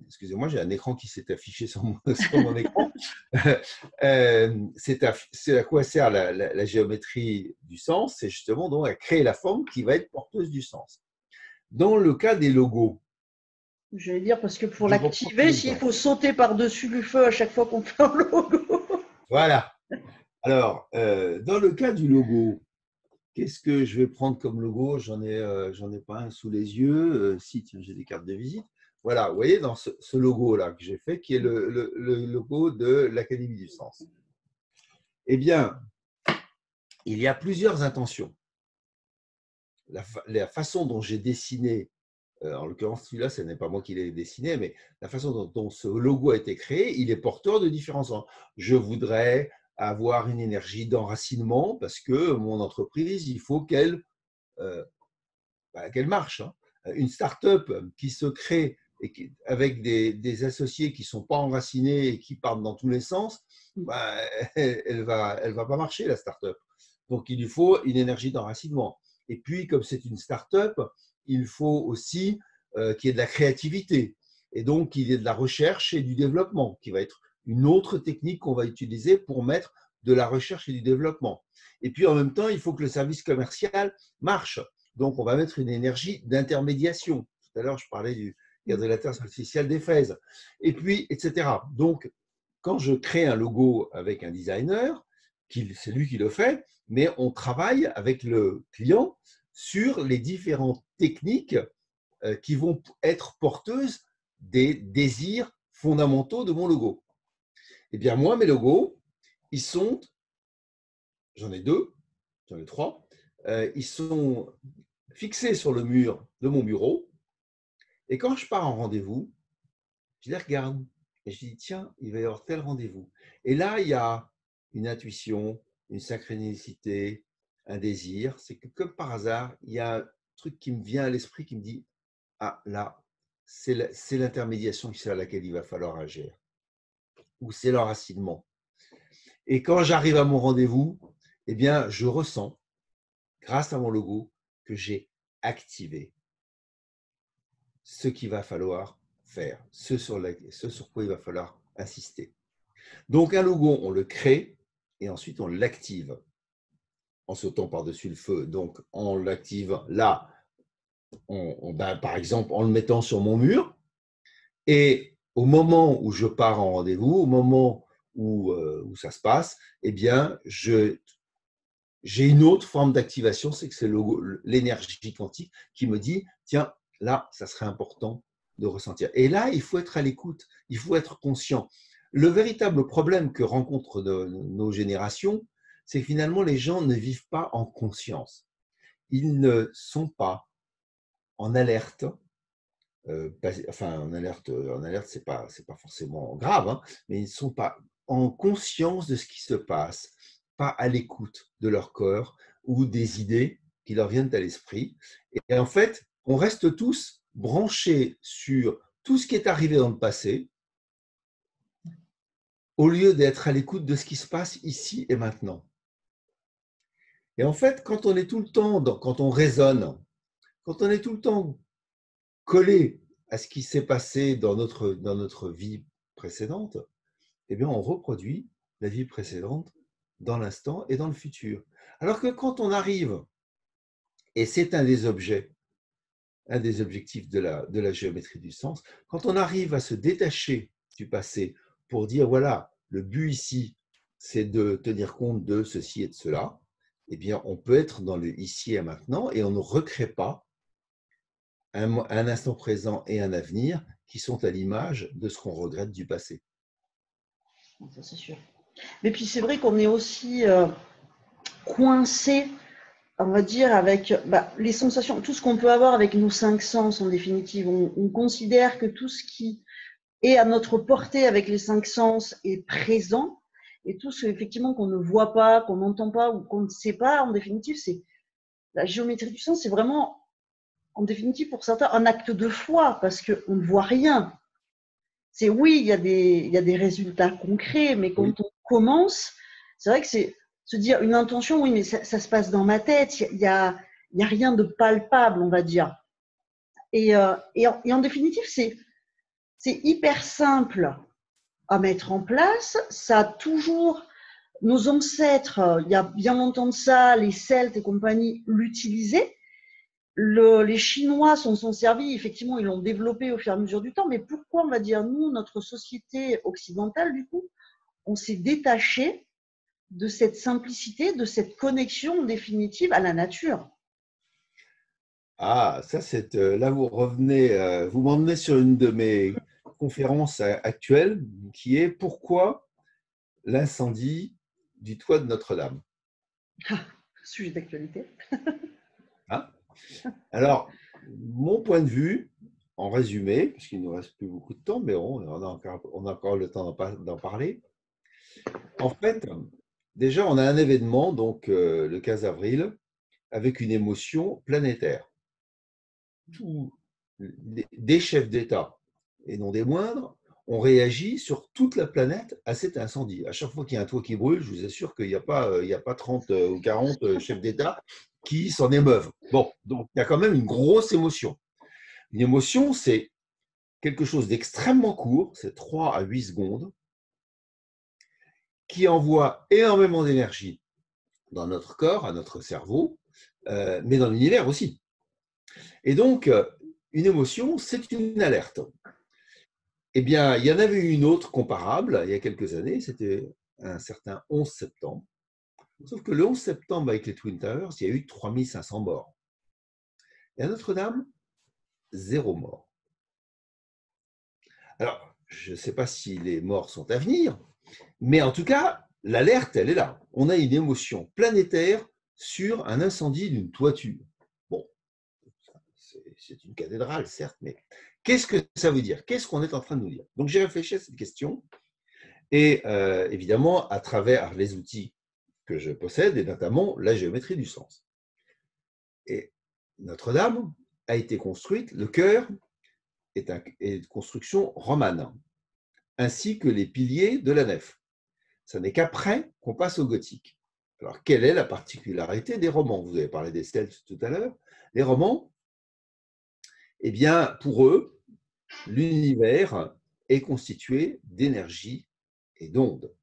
Speaker 2: excusez-moi, j'ai un écran qui s'est affiché sur mon écran. C'est à quoi sert la géométrie du sens? C'est justement donc à créer la forme qui va être porteuse du sens. Dans le cas des logos,
Speaker 1: j'allais dire, parce que pour l'activer, s'il faut sauter par-dessus le feu à chaque fois qu'on fait un logo.
Speaker 2: Voilà. Alors, dans le cas du logo, qu'est-ce que je vais prendre comme logo? J'en ai pas un sous les yeux. Si, tiens, j'ai des cartes de visite. Voilà, vous voyez, dans ce logo-là que j'ai fait, qui est le logo de l'Académie du Sens. Eh bien, il y a plusieurs intentions. La façon dont j'ai dessiné, en l'occurrence celui-là, ce n'est pas moi qui l'ai dessiné, mais la façon dont ce logo a été créé, il est porteur de différents sens. Je voudrais avoir une énergie d'enracinement parce que mon entreprise, il faut qu'elle marche. Hein. Une start-up qui se crée avec des associés qui ne sont pas enracinés et qui partent dans tous les sens, elle va pas marcher, la start-up. Donc, il lui faut une énergie d'enracinement. Et puis, comme c'est une start-up, il faut aussi qu'il y ait de la créativité. Et donc, qu'il y ait de la recherche et du développement, qui va être une autre technique qu'on va utiliser pour mettre de la recherche et du développement. Et puis, en même temps, il faut que le service commercial marche. Donc, on va mettre une énergie d'intermédiation. Tout à l'heure, je parlais du quadrilatère social d'Éphèse. Et puis, etc. Donc, quand je crée un logo avec un designer, c'est lui qui le fait, mais on travaille avec le client sur les différentes techniques qui vont être porteuses des désirs fondamentaux de mon logo. Eh bien, moi, mes logos, ils sont, j'en ai deux, j'en ai trois, ils sont fixés sur le mur de mon bureau. Et quand je pars en rendez-vous, je les regarde et je dis, tiens, il va y avoir tel rendez-vous. Et là, il y a une intuition, une synchronicité, un désir. C'est que comme par hasard, il y a un truc qui me vient à l'esprit qui me dit, ah là, c'est l'intermédiation sur laquelle il va falloir agir. Ou c'est l'enracinement. Et quand j'arrive à mon rendez-vous, eh bien, je ressens, grâce à mon logo, que j'ai activé ce qu'il va falloir faire, ce sur quoi il va falloir insister. Donc, un logo, on le crée et ensuite on l'active en sautant par-dessus le feu. Donc, on l'active là, par exemple, en le mettant sur mon mur. Et au moment où je pars en rendez-vous, au moment où ça se passe, eh bien, j'ai une autre forme d'activation, c'est que c'est l'énergie quantique qui me dit, tiens, là, ça serait important de ressentir. Et là, il faut être à l'écoute, il faut être conscient. Le véritable problème que rencontrent nos générations, c'est que finalement, les gens ne vivent pas en conscience. Ils ne sont pas en alerte. Enfin, en alerte, c'est pas forcément grave, hein, mais ils ne sont pas en conscience de ce qui se passe, pas à l'écoute de leur corps ou des idées qui leur viennent à l'esprit. Et en fait, on reste tous branchés sur tout ce qui est arrivé dans le passé, au lieu d'être à l'écoute de ce qui se passe ici et maintenant. Et en fait, quand on est tout le temps, quand on raisonne, quand on est tout le temps collé à ce qui s'est passé dans notre vie précédente, eh bien, on reproduit la vie précédente dans l'instant et dans le futur. Alors que quand on arrive, et c'est un des objectifs de la géométrie du sens, quand on arrive à se détacher du passé pour dire, voilà, le but ici, c'est de tenir compte de ceci et de cela, eh bien, on peut être dans le ici et maintenant et on ne recrée pas un instant présent et un avenir qui sont à l'image de ce qu'on regrette du passé.
Speaker 1: Ça, c'est sûr. Mais puis, c'est vrai qu'on est aussi coincé, on va dire, avec les sensations, tout ce qu'on peut avoir avec nos cinq sens, en définitive. On considère que tout ce qui est à notre portée avec les cinq sens est présent, et tout ce effectivement qu'on ne voit pas, qu'on n'entend pas ou qu'on ne sait pas, en définitive, c'est la géométrie du sens, c'est vraiment, en définitive, pour certains, un acte de foi, parce qu'on ne voit rien. C'est oui, il y a des résultats concrets, mais quand on commence, c'est vrai que c'est se dire une intention, oui, mais ça se passe dans ma tête, il y a rien de palpable, on va dire. Et en définitive, c'est hyper simple à mettre en place. Ça a toujours, nos ancêtres, il y a bien longtemps de ça, les Celtes et compagnie l'utilisaient. Les Chinois s'en sont servis, effectivement, ils l'ont développé au fur et à mesure du temps, mais pourquoi, on va dire, nous, notre société occidentale, du coup, on s'est détaché de cette simplicité, de cette connexion définitive à la nature?
Speaker 2: Ah, ça, c'est là, vous m'emmenez sur une de mes conférences actuelles qui est pourquoi l'incendie du toit de Notre-Dame.
Speaker 1: Sujet d'actualité.
Speaker 2: Hein? Alors, mon point de vue, en résumé, parce qu'il ne nous reste plus beaucoup de temps, mais on a encore le temps d'en parler. En fait, déjà, on a un événement, donc le 15 avril, avec une émotion planétaire. Des chefs d'État, et non des moindres, ont réagi sur toute la planète à cet incendie. À chaque fois qu'il y a un toit qui brûle, je vous assure qu'il n'y a pas 30 ou 40 chefs d'État qui s'en émeuvent. Bon, donc il y a quand même une grosse émotion. Une émotion, c'est quelque chose d'extrêmement court, c'est 3 à 8 secondes, qui envoie énormément d'énergie dans notre corps, à notre cerveau, mais dans l'univers aussi. Et donc, une émotion, c'est une alerte. Eh bien, il y en avait une autre comparable il y a quelques années, c'était un certain 11 septembre. Sauf que le 11 septembre, avec les Twin Towers, il y a eu 3500 morts. Et à Notre-Dame, 0 mort. Alors, je ne sais pas si les morts sont à venir, mais en tout cas, l'alerte, elle est là. On a une émotion planétaire sur un incendie d'une toiture. Bon, c'est une cathédrale, certes, mais qu'est-ce que ça veut dire? Qu'est-ce qu'on est en train de nous dire? Donc, j'ai réfléchi à cette question et évidemment, à travers les outils que je possède, et notamment la géométrie du sens. Et Notre-Dame a été construite, le chœur est de construction romane, ainsi que les piliers de la nef. Ce n'est qu'après qu'on passe au gothique. Alors, quelle est la particularité des romans? Vous avez parlé des Celtes tout à l'heure. Les romans, eh bien, pour eux, l'univers est constitué d'énergie et d'ondes.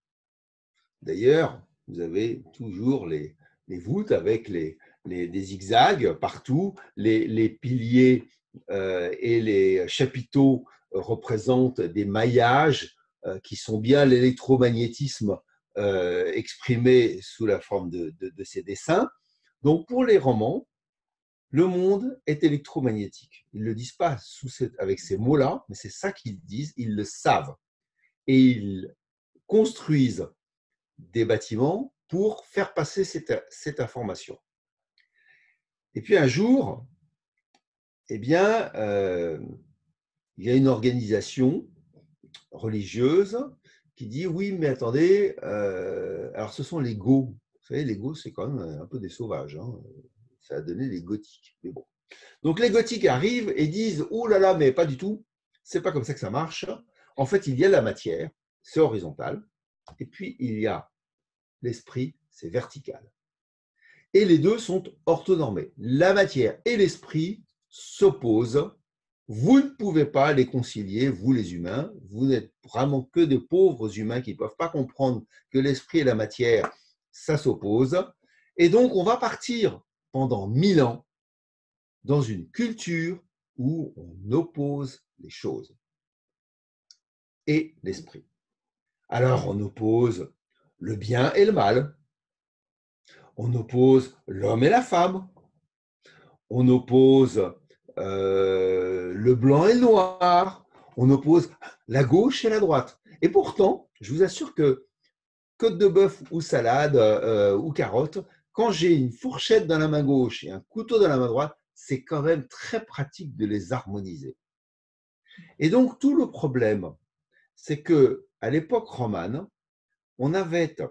Speaker 2: D'ailleurs, vous avez toujours les voûtes avec des zigzags partout, les piliers et les chapiteaux représentent des maillages qui sont bien l'électromagnétisme exprimé sous la forme de ces dessins. Donc, pour les romans, le monde est électromagnétique. Ils ne le disent pas avec ces mots-là, mais c'est ça qu'ils disent, ils le savent. Et ils construisent des bâtiments pour faire passer cette information. Et puis un jour, eh bien, il y a une organisation religieuse qui dit oui, mais attendez, alors ce sont les Goths. Vous savez, les Goths, c'est quand même un peu des sauvages. Hein. Ça a donné les gothiques. Mais bon. Donc les gothiques arrivent et disent oh là là, mais pas du tout, c'est pas comme ça que ça marche. En fait, il y a la matière, c'est horizontal, et puis il y a l'esprit, c'est vertical. Et les deux sont orthonormés. La matière et l'esprit s'opposent. Vous ne pouvez pas les concilier, vous les humains. Vous n'êtes vraiment que des pauvres humains qui ne peuvent pas comprendre que l'esprit et la matière, ça s'oppose. Et donc, on va partir pendant 1000 ans dans une culture où on oppose les choses et l'esprit. Alors, on oppose le bien et le mal. On oppose l'homme et la femme. On oppose le blanc et le noir. On oppose la gauche et la droite. Et pourtant, je vous assure que côte de bœuf ou salade ou carotte, quand j'ai une fourchette dans la main gauche et un couteau dans la main droite, c'est quand même très pratique de les harmoniser. Et donc, tout le problème, c'est qu'à l'époque romane, on avait ce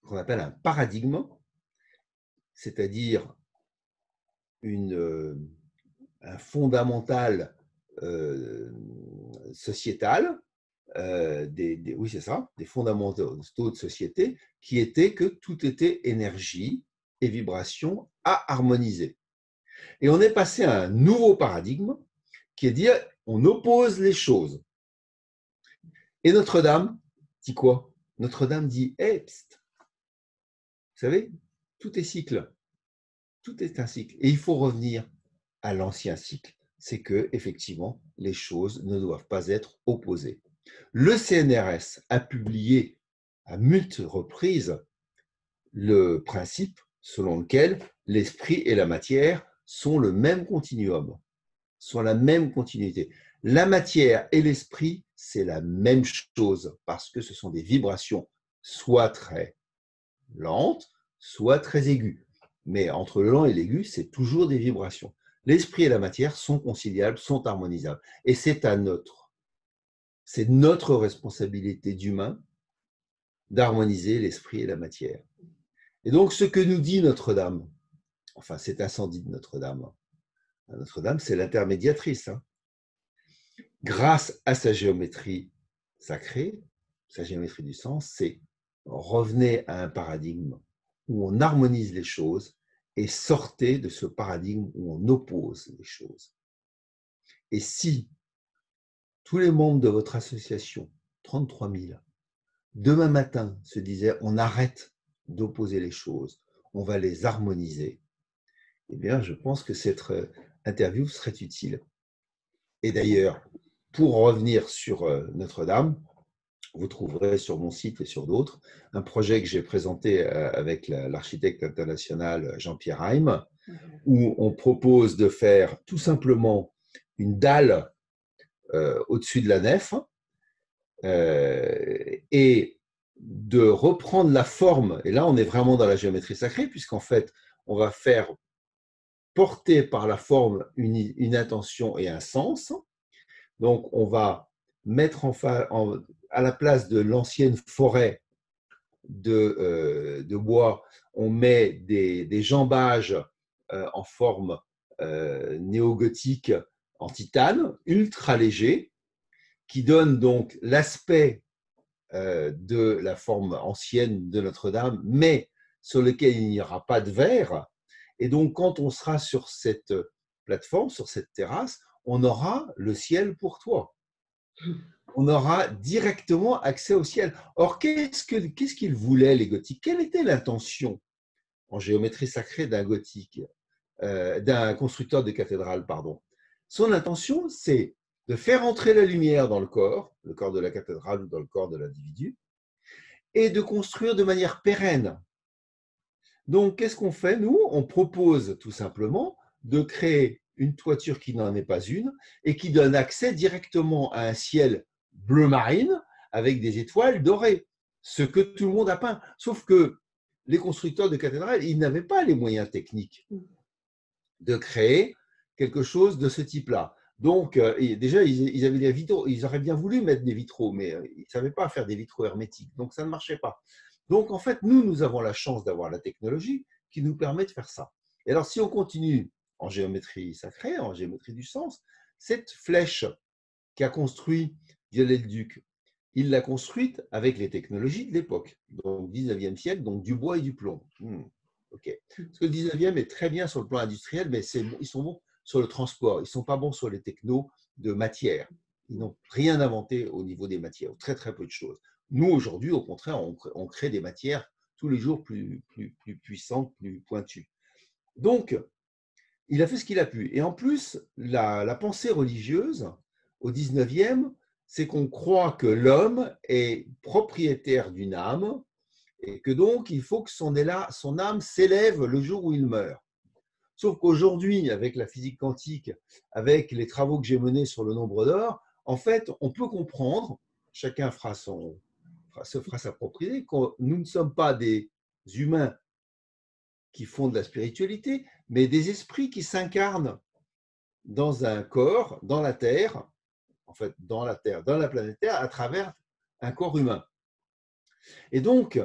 Speaker 2: qu'on appelle un paradigme, c'est-à-dire un fondamental sociétal, oui c'est ça, des fondamentaux de société, qui étaient que tout était énergie et vibration à harmoniser. Et on est passé à un nouveau paradigme qui est de dire on oppose les choses. Et Notre-Dame dit quoi? Notre-Dame dit hey, pst, vous savez, tout est cycle. Tout est un cycle. Et il faut revenir à l'ancien cycle. C'est que, effectivement, les choses ne doivent pas être opposées. Le CNRS a publié à multiples reprises le principe selon lequel l'esprit et la matière sont le même continuum, sont la même continuité. La matière et l'esprit, c'est la même chose parce que ce sont des vibrations soit très lentes, soit très aiguës. Mais entre le lent et l'aigu, c'est toujours des vibrations. L'esprit et la matière sont conciliables, sont harmonisables. Et c'est notre responsabilité d'humain d'harmoniser l'esprit et la matière. Et donc, ce que nous dit Notre-Dame, enfin cet incendie de Notre-Dame, Notre-Dame, c'est l'intermédiatrice. Hein. Grâce à sa géométrie sacrée, sa géométrie du sens, c'est revenez à un paradigme où on harmonise les choses et sortez de ce paradigme où on oppose les choses. Et si tous les membres de votre association, 33 000, demain matin se disaient on arrête d'opposer les choses, on va les harmoniser, eh bien, je pense que cette interview serait utile. Et d'ailleurs, pour revenir sur Notre-Dame, vous trouverez sur mon site et sur d'autres, un projet que j'ai présenté avec l'architecte international Jean-Pierre Heim, où on propose de faire tout simplement une dalle au-dessus de la nef et de reprendre la forme. Et là, on est vraiment dans la géométrie sacrée, puisqu'en fait, on va faire porter par la forme une intention et un sens. Donc, on va mettre à la place de l'ancienne forêt de bois, on met des jambages en forme néo-gothique en titane, ultra léger, qui donnent donc l'aspect de la forme ancienne de Notre-Dame, mais sur lequel il n'y aura pas de verre. Et donc, quand on sera sur cette plateforme, sur cette terrasse, on aura le ciel pour toi. On aura directement accès au ciel. Or, qu'est-ce qu'ils voulaient, les gothiques? Quelle était l'intention en géométrie sacrée d'un gothique, d'un constructeur de cathédrale, pardon? Son intention, c'est de faire entrer la lumière dans le corps de la cathédrale ou dans le corps de l'individu, et de construire de manière pérenne. Donc, qu'est-ce qu'on fait, nous? On propose tout simplement de créer une toiture qui n'en est pas une et qui donne accès directement à un ciel bleu marine avec des étoiles dorées, ce que tout le monde a peint. Sauf que les constructeurs de cathédrales, ils n'avaient pas les moyens techniques de créer quelque chose de ce type-là. Donc, déjà, ils avaient des vitraux, ils auraient bien voulu mettre des vitraux, mais ils ne savaient pas faire des vitraux hermétiques, donc ça ne marchait pas. Donc, en fait, nous avons la chance d'avoir la technologie qui nous permet de faire ça. Et alors, si on continue en géométrie sacrée, en géométrie du sens, cette flèche qu'a construit Viollet-le-Duc, il l'a construite avec les technologies de l'époque, donc 19e siècle, donc du bois et du plomb. Okay. Parce que le 19e est très bien sur le plan industriel, mais ils sont bons sur le transport. Ils ne sont pas bons sur les technos de matière. Ils n'ont rien inventé au niveau des matières, très très peu de choses. Nous, aujourd'hui, au contraire, on crée des matières tous les jours plus puissantes, plus pointues. Donc, il a fait ce qu'il a pu. Et en plus, la pensée religieuse, au 19e, c'est qu'on croit que l'homme est propriétaire d'une âme, et que donc il faut que son âme s'élève le jour où il meurt. Sauf qu'aujourd'hui, avec la physique quantique, avec les travaux que j'ai menés sur le nombre d'or, en fait, on peut comprendre, chacun se fera sa propre idée, que nous ne sommes pas des humains qui font de la spiritualité, mais des esprits qui s'incarnent dans un corps, dans la Terre, en fait, dans la Terre, dans la planète Terre, à travers un corps humain. Et donc,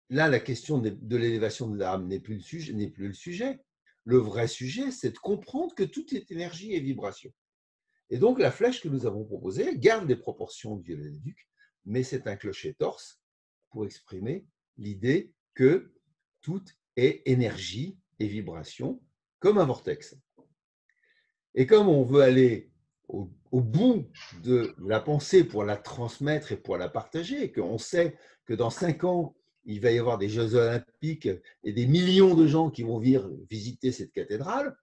Speaker 2: là, la question de l'élévation de l'âme n'est plus le sujet. Le vrai sujet, c'est de comprendre que tout est énergie et vibration. Et donc, la flèche que nous avons proposée garde les proportions du Viollet-le-Duc, mais c'est un clocher torse pour exprimer l'idée que tout est énergie et vibration, comme un vortex. Et comme on veut aller au bout de la pensée pour la transmettre et pour la partager, et qu'on sait que dans 5 ans, il va y avoir des Jeux olympiques et des millions de gens qui vont venir visiter cette cathédrale,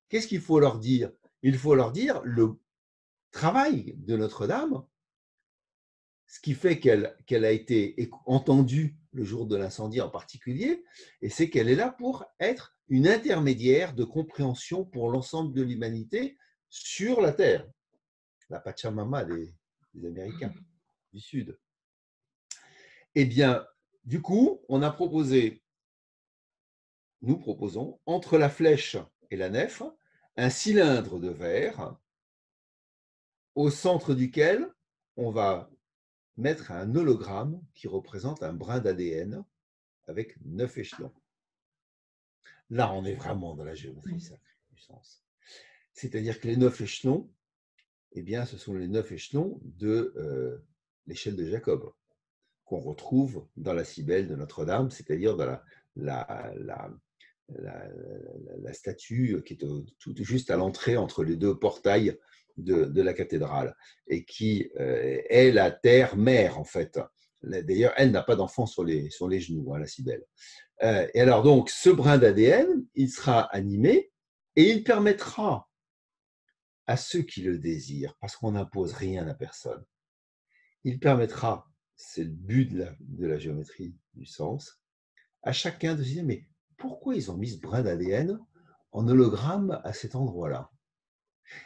Speaker 2: qu'est-ce qu'il faut leur dire? Il faut leur dire le travail de Notre-Dame, ce qui fait qu'elle a été entendue le jour de l'incendie en particulier, et c'est qu'elle est là pour être une intermédiaire de compréhension pour l'ensemble de l'humanité sur la Terre, la Pachamama des Américains du Sud. Eh bien, du coup, nous proposons, entre la flèche et la nef, un cylindre de verre au centre duquel on va mettre un hologramme qui représente un brin d'ADN avec 9 échelons. Là, on est vraiment dans la géométrie sacrée du sens. C'est-à-dire que les 9 échelons, eh bien, ce sont les 9 échelons de l'échelle de Jacob, qu'on retrouve dans la cibelle de Notre-Dame, c'est-à-dire dans la statue qui est tout juste à l'entrée entre les deux portails de la cathédrale, et qui est la terre-mère, en fait. D'ailleurs, elle n'a pas d'enfant sur les genoux, hein, la cibelle. Et alors, donc, ce brin d'ADN, il sera animé et il permettra à ceux qui le désirent, parce qu'on n'impose rien à personne, il permettra c'est le but de la géométrie du sens, à chacun de se dire, mais pourquoi ils ont mis ce brin d'ADN en hologramme à cet endroit-là?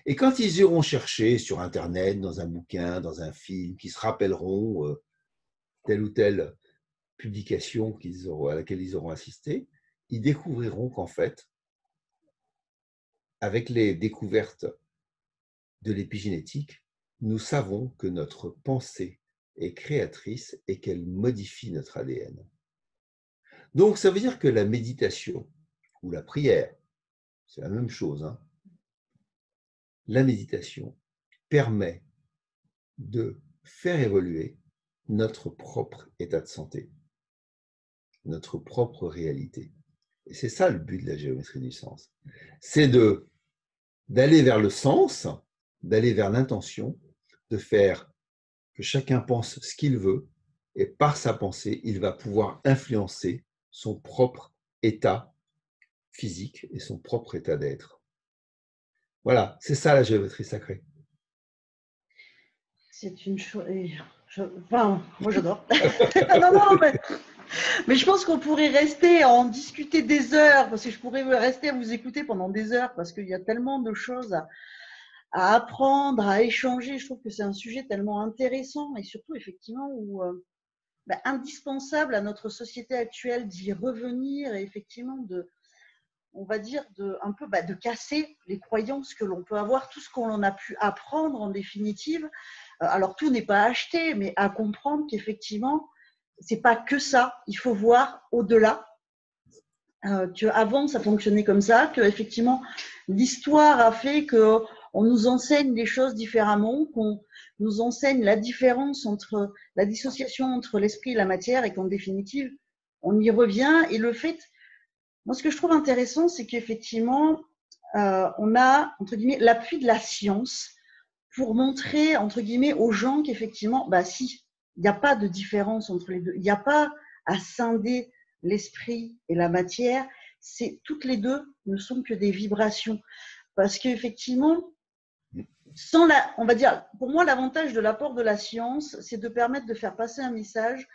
Speaker 2: Et quand ils iront chercher sur Internet, dans un bouquin, dans un film, qu'ils se rappelleront telle ou telle publication à laquelle ils auront assisté, ils découvriront qu'en fait, avec les découvertes de l'épigénétique, nous savons que notre pensée est créatrice et qu'elle modifie notre ADN. Donc, ça veut dire que la méditation ou la prière, c'est la même chose, hein, la méditation permet de faire évoluer notre propre état de santé, notre propre réalité. Et c'est ça le but de la géométrie du sens. C'est d'aller vers le sens, d'aller vers l'intention, de faire que chacun pense ce qu'il veut, et par sa pensée, il va pouvoir influencer son propre état physique et son propre état d'être. Voilà, c'est ça la géométrie sacrée.
Speaker 1: C'est une chose. Enfin, moi j'adore. Non, non, mais je pense qu'on pourrait rester à en discuter des heures, parce que je pourrais rester à vous écouter pendant des heures, parce qu'il y a tellement de choses à apprendre, à échanger. Je trouve que c'est un sujet tellement intéressant et surtout, effectivement, indispensable à notre société actuelle d'y revenir et effectivement on va dire, un peu de casser les croyances que l'on peut avoir, tout ce qu'on a pu apprendre en définitive. Alors, tout n'est pas acheté, mais à comprendre qu'effectivement, c'est pas que ça. Il faut voir au-delà. Qu'avant, ça fonctionnait comme ça, que effectivement, l'histoire a fait qu'on nous enseigne les choses différemment, qu'on nous enseigne la différence entre la dissociation entre l'esprit et la matière, et qu'en définitive, on y revient. Et le fait, moi, ce que je trouve intéressant, c'est qu'effectivement, on a, entre guillemets, l'appui de la science pour montrer, entre guillemets, aux gens qu'effectivement, si, il n'y a pas de différence entre les deux. Il n'y a pas à scinder l'esprit et la matière. Toutes les deux ne sont que des vibrations. Parce qu'effectivement, on va dire, pour moi, l'avantage de l'apport de la science, c'est de permettre de faire passer un message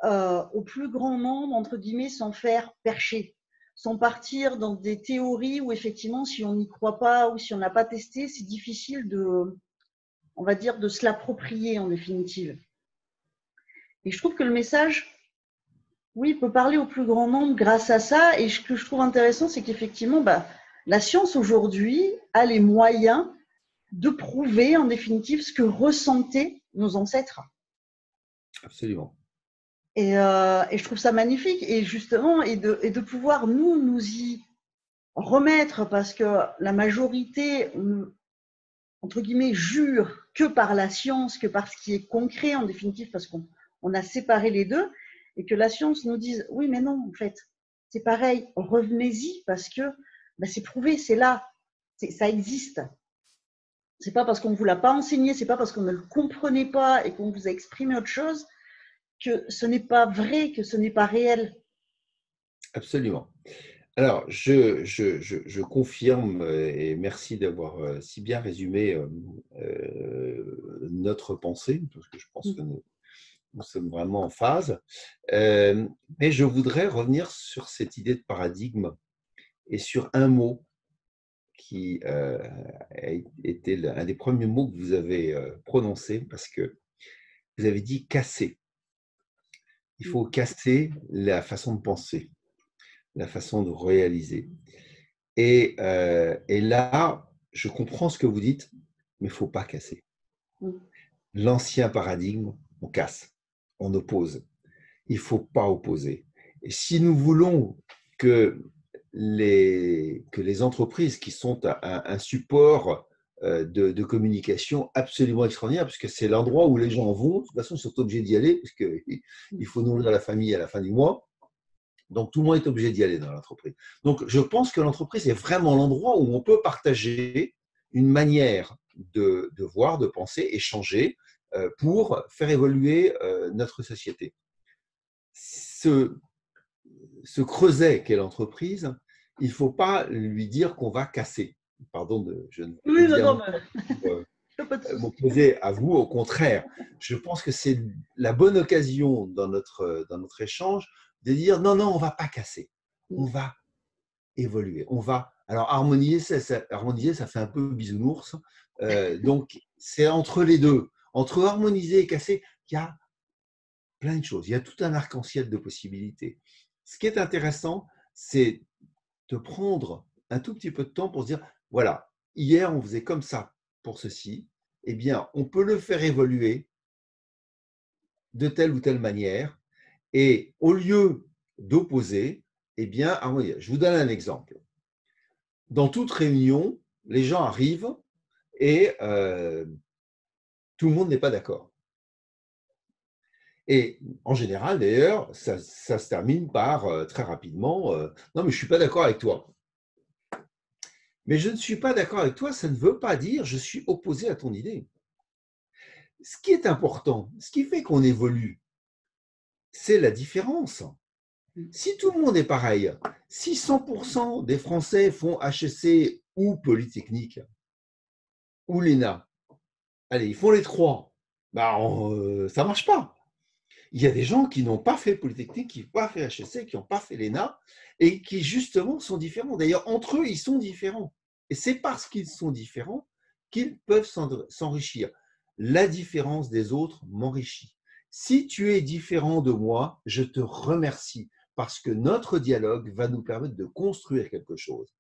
Speaker 1: au plus grand nombre, entre guillemets, sans faire percher, sans partir dans des théories où effectivement, si on n'y croit pas ou si on n'a pas testé, c'est difficile on va dire, de se l'approprier en définitive. Et je trouve que le message, oui, peut parler au plus grand nombre grâce à ça. Et ce que je trouve intéressant, c'est qu'effectivement, la science aujourd'hui a les moyens de prouver en définitive ce que ressentaient nos ancêtres.
Speaker 2: Absolument.
Speaker 1: Et je trouve ça magnifique. Et justement, et de pouvoir nous y remettre, parce que la majorité, entre guillemets, jure que par la science, que par ce qui est concret en définitive, parce qu'on a séparé les deux, et que la science nous dise oui, mais non, en fait, c'est pareil, revenez-y, parce que c'est prouvé, c'est là, ça existe. C'est pas parce qu'on ne vous l'a pas enseigné, c'est pas parce qu'on ne le comprenait pas et qu'on vous a exprimé autre chose que ce n'est pas vrai, que ce n'est pas réel.
Speaker 2: Absolument. Alors, je confirme et merci d'avoir si bien résumé notre pensée, parce que je pense que nous sommes vraiment en phase. Mais je voudrais revenir sur cette idée de paradigme et sur un mot qui a été un des premiers mots que vous avez prononcé, parce que vous avez dit casser. Il faut casser la façon de penser, la façon de réaliser. Et là, je comprends ce que vous dites, mais il ne faut pas casser. L'ancien paradigme, on casse, on oppose. Il ne faut pas opposer. Et si nous voulons que les entreprises qui sont un support de communication absolument extraordinaire, puisque c'est l'endroit où les gens vont, de toute façon, ils sont obligés d'y aller, parce qu'il faut nourrir la famille à la fin du mois. Donc, tout le monde est obligé d'y aller dans l'entreprise. Donc, je pense que l'entreprise est vraiment l'endroit où on peut partager une manière de voir, de penser, échanger pour faire évoluer notre société. Ce creuset qu'est l'entreprise, il ne faut pas lui dire qu'on va casser. Pardon, je ne veux
Speaker 1: Oui,
Speaker 2: évidemment
Speaker 1: non, Pas de souci.
Speaker 2: m'opposer à vous. Au contraire, je pense que c'est la bonne occasion dans notre échange de dire non, non, on ne va pas casser. On va évoluer. On va. Alors, harmoniser, ça fait un peu bisounours. Donc, c'est entre les deux. Entre harmoniser et casser, il y a plein de choses. Il y a tout un arc-en-ciel de possibilités. Ce qui est intéressant, c'est de prendre un tout petit peu de temps pour se dire, voilà, hier on faisait comme ça pour ceci, eh bien, on peut le faire évoluer de telle ou telle manière, et au lieu d'opposer, eh bien, harmoniser. Je vous donne un exemple. Dans toute réunion, les gens arrivent et tout le monde n'est pas d'accord. Et en général, d'ailleurs, ça se termine par très rapidement non, mais je ne suis pas d'accord avec toi. Mais je ne suis pas d'accord avec toi, ça ne veut pas dire je suis opposé à ton idée. Ce qui est important, ce qui fait qu'on évolue, c'est la différence. Si tout le monde est pareil, si 100% des Français font HEC ou Polytechnique ou l'ENA, allez, ils font les trois, ça ne marche pas. Il y a des gens qui n'ont pas fait Polytechnique, qui n'ont pas fait HEC, qui n'ont pas fait l'ENA et qui justement sont différents. D'ailleurs, entre eux, ils sont différents. Et c'est parce qu'ils sont différents qu'ils peuvent s'enrichir. La différence des autres m'enrichit. Si tu es différent de moi, je te remercie parce que notre dialogue va nous permettre de construire quelque chose.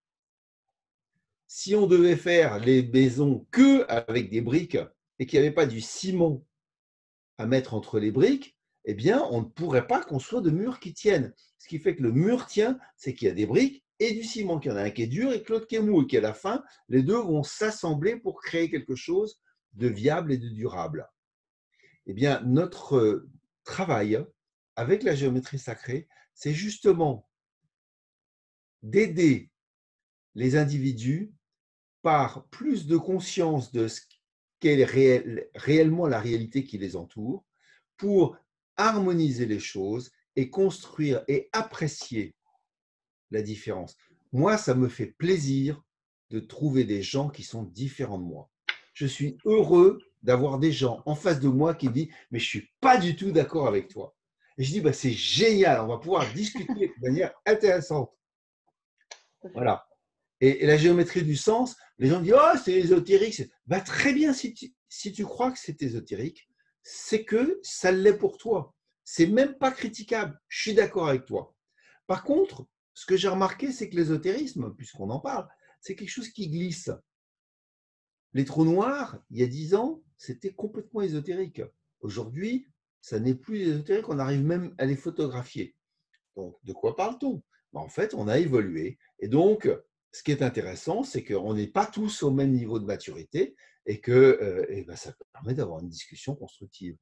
Speaker 2: Si on devait faire les maisons que avec des briques et qu'il n'y avait pas du ciment à mettre entre les briques, eh bien, on ne pourrait pas construire de murs qui tiennent. Ce qui fait que le mur tient, c'est qu'il y a des briques et du ciment, qu'il y en a un qui est dur et l'autre qui est mou, et qu'à la fin, les deux vont s'assembler pour créer quelque chose de viable et de durable. Eh bien, notre travail avec la géométrie sacrée, c'est justement d'aider les individus par plus de conscience de ce qu'est réellement la réalité qui les entoure, pour harmoniser les choses et construire et apprécier la différence. Moi, ça me fait plaisir de trouver des gens qui sont différents de moi. Je suis heureux d'avoir des gens en face de moi qui me disent « mais je ne suis pas du tout d'accord avec toi ». Et je dis « c'est génial, on va pouvoir discuter de manière intéressante ». Voilà. Et la géométrie du sens, les gens disent « oh, c'est ésotérique ». Très bien, si tu crois que c'est ésotérique, c'est que ça l'est pour toi. C'est même pas critiquable. Je suis d'accord avec toi. Par contre, ce que j'ai remarqué, c'est que l'ésotérisme, puisqu'on en parle, c'est quelque chose qui glisse. Les trous noirs, il y a 10 ans, c'était complètement ésotérique. Aujourd'hui, ça n'est plus ésotérique, on arrive même à les photographier. Donc, de quoi parle-t-on? En fait, on a évolué. Et donc, ce qui est intéressant, c'est qu'on n'est pas tous au même niveau de maturité et que ça permet d'avoir une discussion constructive.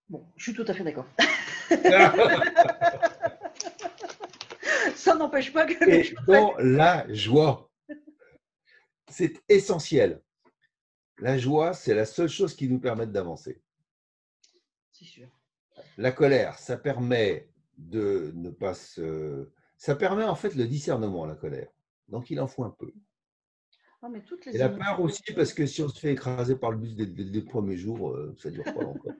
Speaker 1: Bon, je suis tout à fait d'accord. Ça n'empêche pas que...
Speaker 2: Et dans la joie, c'est essentiel. La joie, c'est la seule chose qui nous permette d'avancer.
Speaker 1: C'est sûr.
Speaker 2: La colère, ça permet de ne pas se... Ça permet en fait le discernement, la colère. Donc, il en faut un peu.
Speaker 1: Non, mais toutes
Speaker 2: Et
Speaker 1: les
Speaker 2: la
Speaker 1: émotions...
Speaker 2: peur aussi, parce que si on se fait écraser par le bus dès le premier jour, ça ne dure pas longtemps.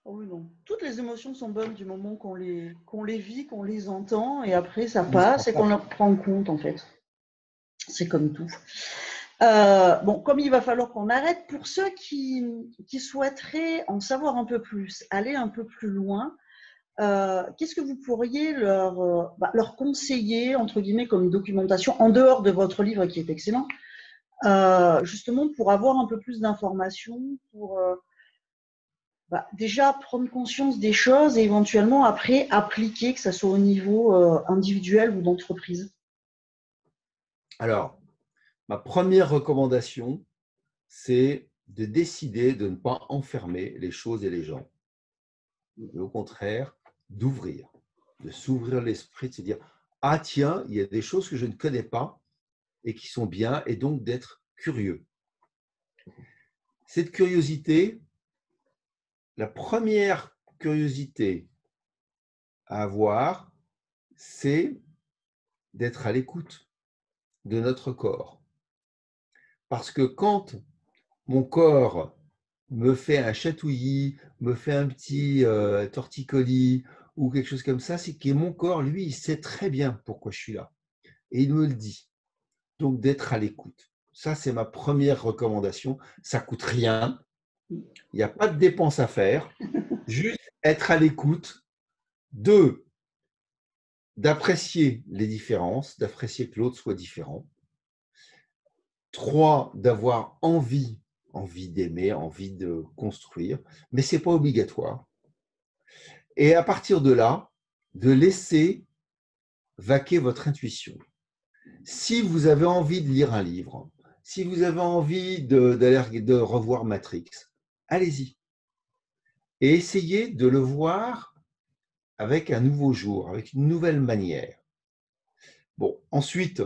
Speaker 1: Oh oui, non. Toutes les émotions sont bonnes du moment qu'on les vit, qu'on les entend, et après ça passe et qu'on leur prend en compte, en fait. C'est comme tout. Bon, comme il va falloir qu'on arrête, pour ceux qui souhaiteraient en savoir un peu plus, aller un peu plus loin, qu'est-ce que vous pourriez leur conseiller, entre guillemets, comme documentation, en dehors de votre livre qui est excellent, justement pour avoir un peu plus d'informations, pour déjà prendre conscience des choses et éventuellement après appliquer, que ce soit au niveau individuel ou d'entreprise?
Speaker 2: Alors, ma première recommandation, c'est de décider de ne pas enfermer les choses et les gens. Mais au contraire, d'ouvrir, de s'ouvrir l'esprit, de se dire « Ah tiens, il y a des choses que je ne connais pas et qui sont bien » et donc d'être curieux. Cette curiosité, la première curiosité à avoir, c'est d'être à l'écoute de notre corps. Parce que quand mon corps me fait un chatouillis, me fait un petit torticolis ou quelque chose comme ça, c'est que mon corps, lui, il sait très bien pourquoi je suis là. Et il me le dit. Donc, d'être à l'écoute. Ça, c'est ma première recommandation. Ça ne coûte rien. Il n'y a pas de dépenses à faire. Juste être à l'écoute. Deux, d'apprécier les différences, d'apprécier que l'autre soit différent. Trois, d'avoir envie d'aimer, envie de construire, mais ce n'est pas obligatoire. Et à partir de là, de laisser vaquer votre intuition. Si vous avez envie de lire un livre, si vous avez envie de revoir Matrix, allez-y. Et essayez de le voir avec un nouveau jour, avec une nouvelle manière. Bon, ensuite,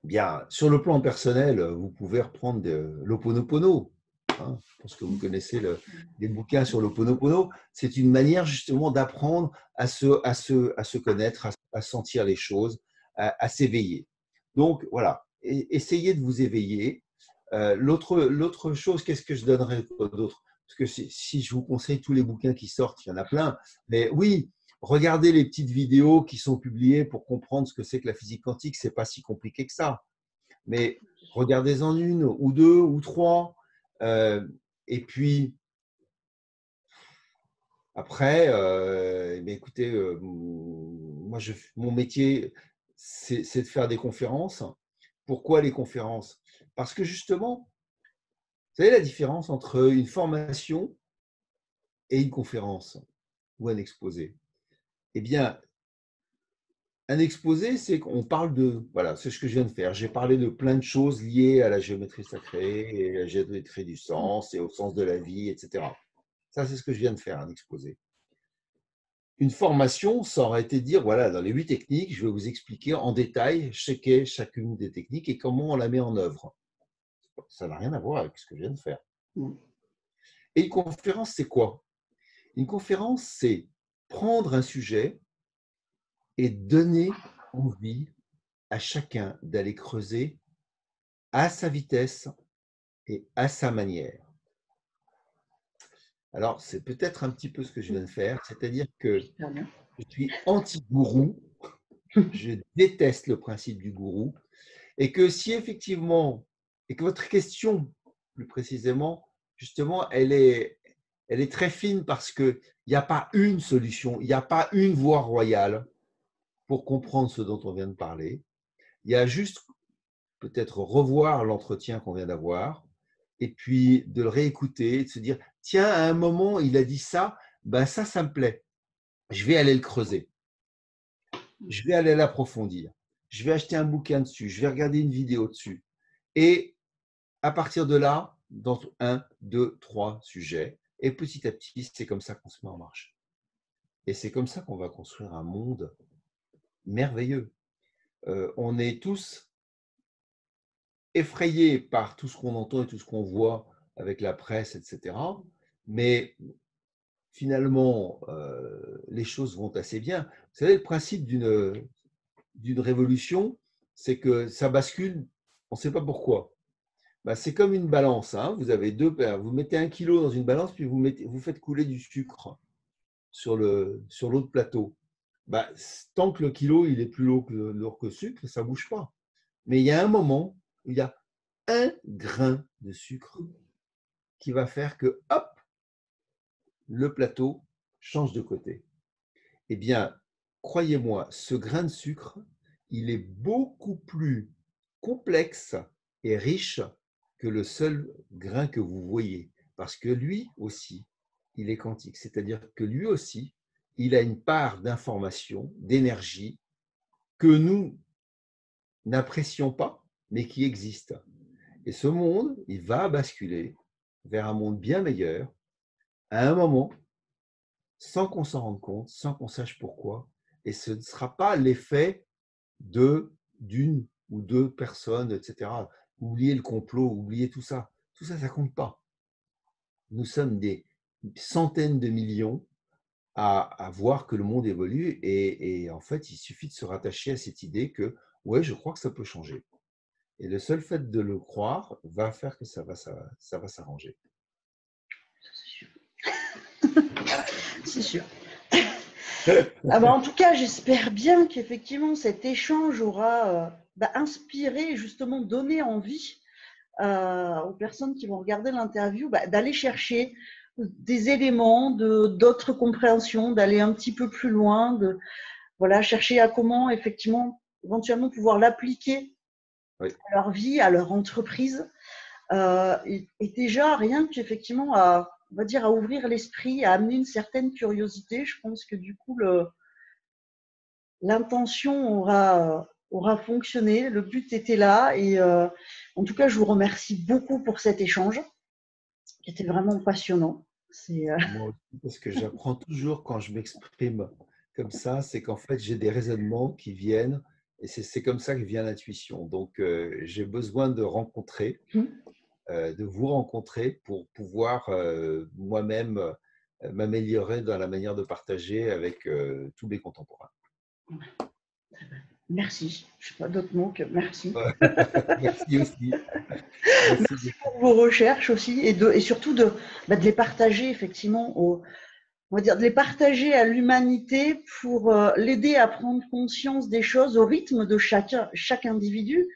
Speaker 2: bien, sur le plan personnel, vous pouvez reprendre l'Ho'oponopono. Hein, je pense que vous connaissez les bouquins sur l'Ho'oponopono. C'est une manière justement d'apprendre à se connaître, à sentir les choses, à s'éveiller. Donc voilà, essayez de vous éveiller. L'autre chose, qu'est-ce que je donnerais d'autre? Parce que si je vous conseille tous les bouquins qui sortent, il y en a plein. Mais oui, regardez les petites vidéos qui sont publiées pour comprendre ce que c'est que la physique quantique. Ce n'est pas si compliqué que ça. Mais regardez-en une ou deux ou trois. Et puis, après, écoutez, moi, mon métier, c'est de faire des conférences. Pourquoi les conférences? Parce que justement, vous savez la différence entre une formation et une conférence ou un exposé? Eh bien, un exposé, c'est qu'on parle de, voilà, c'est ce que je viens de faire. J'ai parlé de plein de choses liées à la géométrie sacrée, et à la géométrie du sens, et au sens de la vie, etc. Ça, c'est ce que je viens de faire, un exposé. Une formation, ça aurait été dire, voilà, dans les 8 techniques, je vais vous expliquer en détail chacune des techniques et comment on la met en œuvre. Ça n'a rien à voir avec ce que je viens de faire. Et une conférence, c'est quoi? Une conférence, c'est prendre un sujet et donner envie à chacun d'aller creuser à sa vitesse et à sa manière. Alors, c'est peut-être un petit peu ce que je viens de faire, c'est-à-dire que je suis anti-gourou, je déteste le principe du gourou, et que si effectivement, et que votre question, plus précisément, justement, elle est très fine parce qu'il n'y a pas une solution, il n'y a pas une voie royale pour comprendre ce dont on vient de parler. Il y a juste peut-être revoir l'entretien qu'on vient d'avoir et puis de le réécouter, de se dire, tiens, à un moment, il a dit ça, ben ça me plaît. Je vais aller le creuser. Je vais aller l'approfondir. Je vais acheter un bouquin dessus. Je vais regarder une vidéo dessus. Et à partir de là, dans 1, 2, 3 sujets, et petit à petit, c'est comme ça qu'on se met en marche. Et c'est comme ça qu'on va construire un monde merveilleux. On est tous effrayés par tout ce qu'on entend et tout ce qu'on voit avec la presse, etc. Mais finalement, les choses vont assez bien. Vous savez, le principe d'une révolution, c'est que ça bascule, on ne sait pas pourquoi. Ben, c'est comme une balance. Hein. Vous avez vous mettez 1 kilo dans une balance, puis vous faites couler du sucre sur l'autre plateau. Ben, tant que le kilo il est plus lourd que le sucre, ça ne bouge pas. Mais il y a un moment où il y a un grain de sucre qui va faire que, hop, le plateau change de côté. Eh bien, croyez-moi, ce grain de sucre, il est beaucoup plus complexe et riche que le seul grain que vous voyez. Parce que lui aussi, il est quantique. C'est-à-dire que lui aussi, il a une part d'information, d'énergie que nous n'apprécions pas, mais qui existe. Et ce monde, il va basculer vers un monde bien meilleur à un moment, sans qu'on s'en rende compte, sans qu'on sache pourquoi. Et ce ne sera pas l'effet d'une ou deux personnes, etc. Oubliez le complot, oubliez tout ça. Tout ça, ça ne compte pas. Nous sommes des centaines de millions à voir que le monde évolue et en fait, il suffit de se rattacher à cette idée que, ouais, je crois que ça peut changer. Et le seul fait de le croire va faire que ça va s'arranger.
Speaker 1: C'est sûr. C'est sûr. Ah bah, en tout cas, j'espère bien qu'effectivement cet échange aura inspiré, justement donné envie aux personnes qui vont regarder l'interview d'aller chercher des éléments, d'autres compréhensions, d'aller un petit peu plus loin, de chercher à comment effectivement éventuellement pouvoir l'appliquer à leur vie, à leur entreprise. Et déjà, rien qu'effectivement on va dire à ouvrir l'esprit, à amener une certaine curiosité, je pense que du coup, l'intention aura fonctionné, le but était là. Et en tout cas, je vous remercie beaucoup pour cet échange qui était vraiment passionnant.
Speaker 2: Moi aussi, parce que j'apprends toujours quand je m'exprime comme ça, c'est qu'en fait, j'ai des raisonnements qui viennent et c'est comme ça que vient l'intuition. Donc, j'ai besoin de rencontrer, de vous rencontrer pour pouvoir moi-même m'améliorer dans la manière de partager avec tous mes contemporains.
Speaker 1: Merci. Je n'ai pas d'autre mot que merci.
Speaker 2: Merci aussi.
Speaker 1: Merci pour vos recherches aussi et surtout de les partager effectivement on va dire de les partager à l'humanité pour l'aider à prendre conscience des choses au rythme de chaque individu.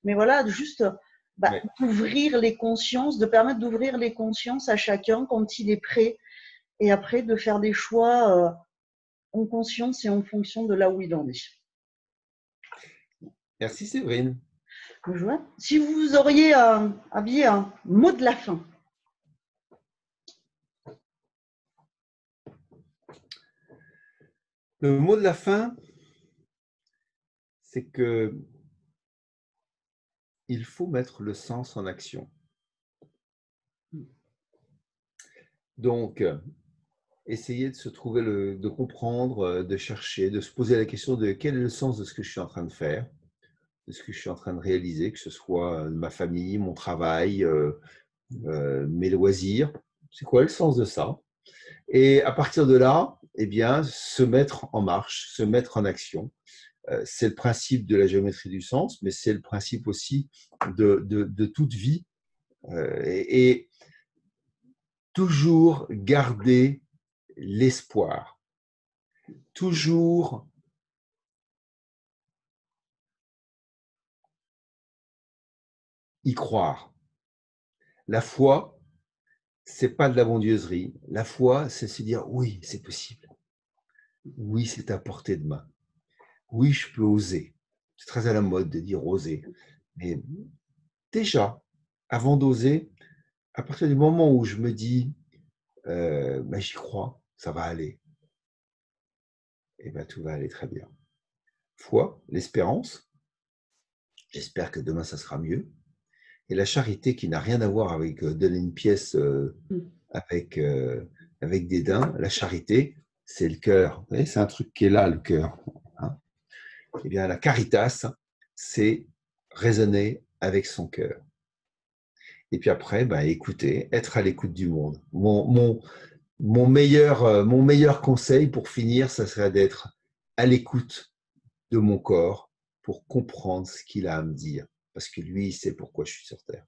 Speaker 1: Mais voilà, juste d'ouvrir les consciences, de permettre d'ouvrir les consciences à chacun quand il est prêt et après de faire des choix en conscience et en fonction de là où il en est.
Speaker 2: Merci Séverine.
Speaker 1: Si vous auriez un mot de la fin.
Speaker 2: Le mot de la fin, c'est que il faut mettre le sens en action. Donc, essayer de se trouver, de comprendre, de chercher, de se poser la question de quel est le sens de ce que je suis en train de faire, de ce que je suis en train de réaliser, que ce soit ma famille, mon travail, mes loisirs. C'est quoi le sens de ça? Et à partir de là, eh bien, se mettre en marche, se mettre en action. C'est le principe de la géométrie du sens, mais c'est le principe aussi de toute vie. Et toujours garder l'espoir. Toujours y croire. La foi, c'est pas de la bondieuserie. La foi, c'est se dire oui, c'est possible. Oui, c'est à portée de main. Oui, je peux oser. C'est très à la mode de dire oser. Mais déjà, avant d'oser, à partir du moment où je me dis j'y crois, ça va aller, et bien tout va aller très bien. Foi, l'espérance, j'espère que demain ça sera mieux. Et la charité qui n'a rien à voir avec donner une pièce avec dédain. La charité, c'est le cœur. Vous voyez, c'est un truc qui est là, le cœur. Hein. Eh bien, la caritas, c'est raisonner avec son cœur. Et puis après, écouter, être à l'écoute du monde. Mon meilleur conseil pour finir, ça serait d'être à l'écoute de mon corps pour comprendre ce qu'il a à me dire. Parce que lui, il sait pourquoi je suis sur Terre.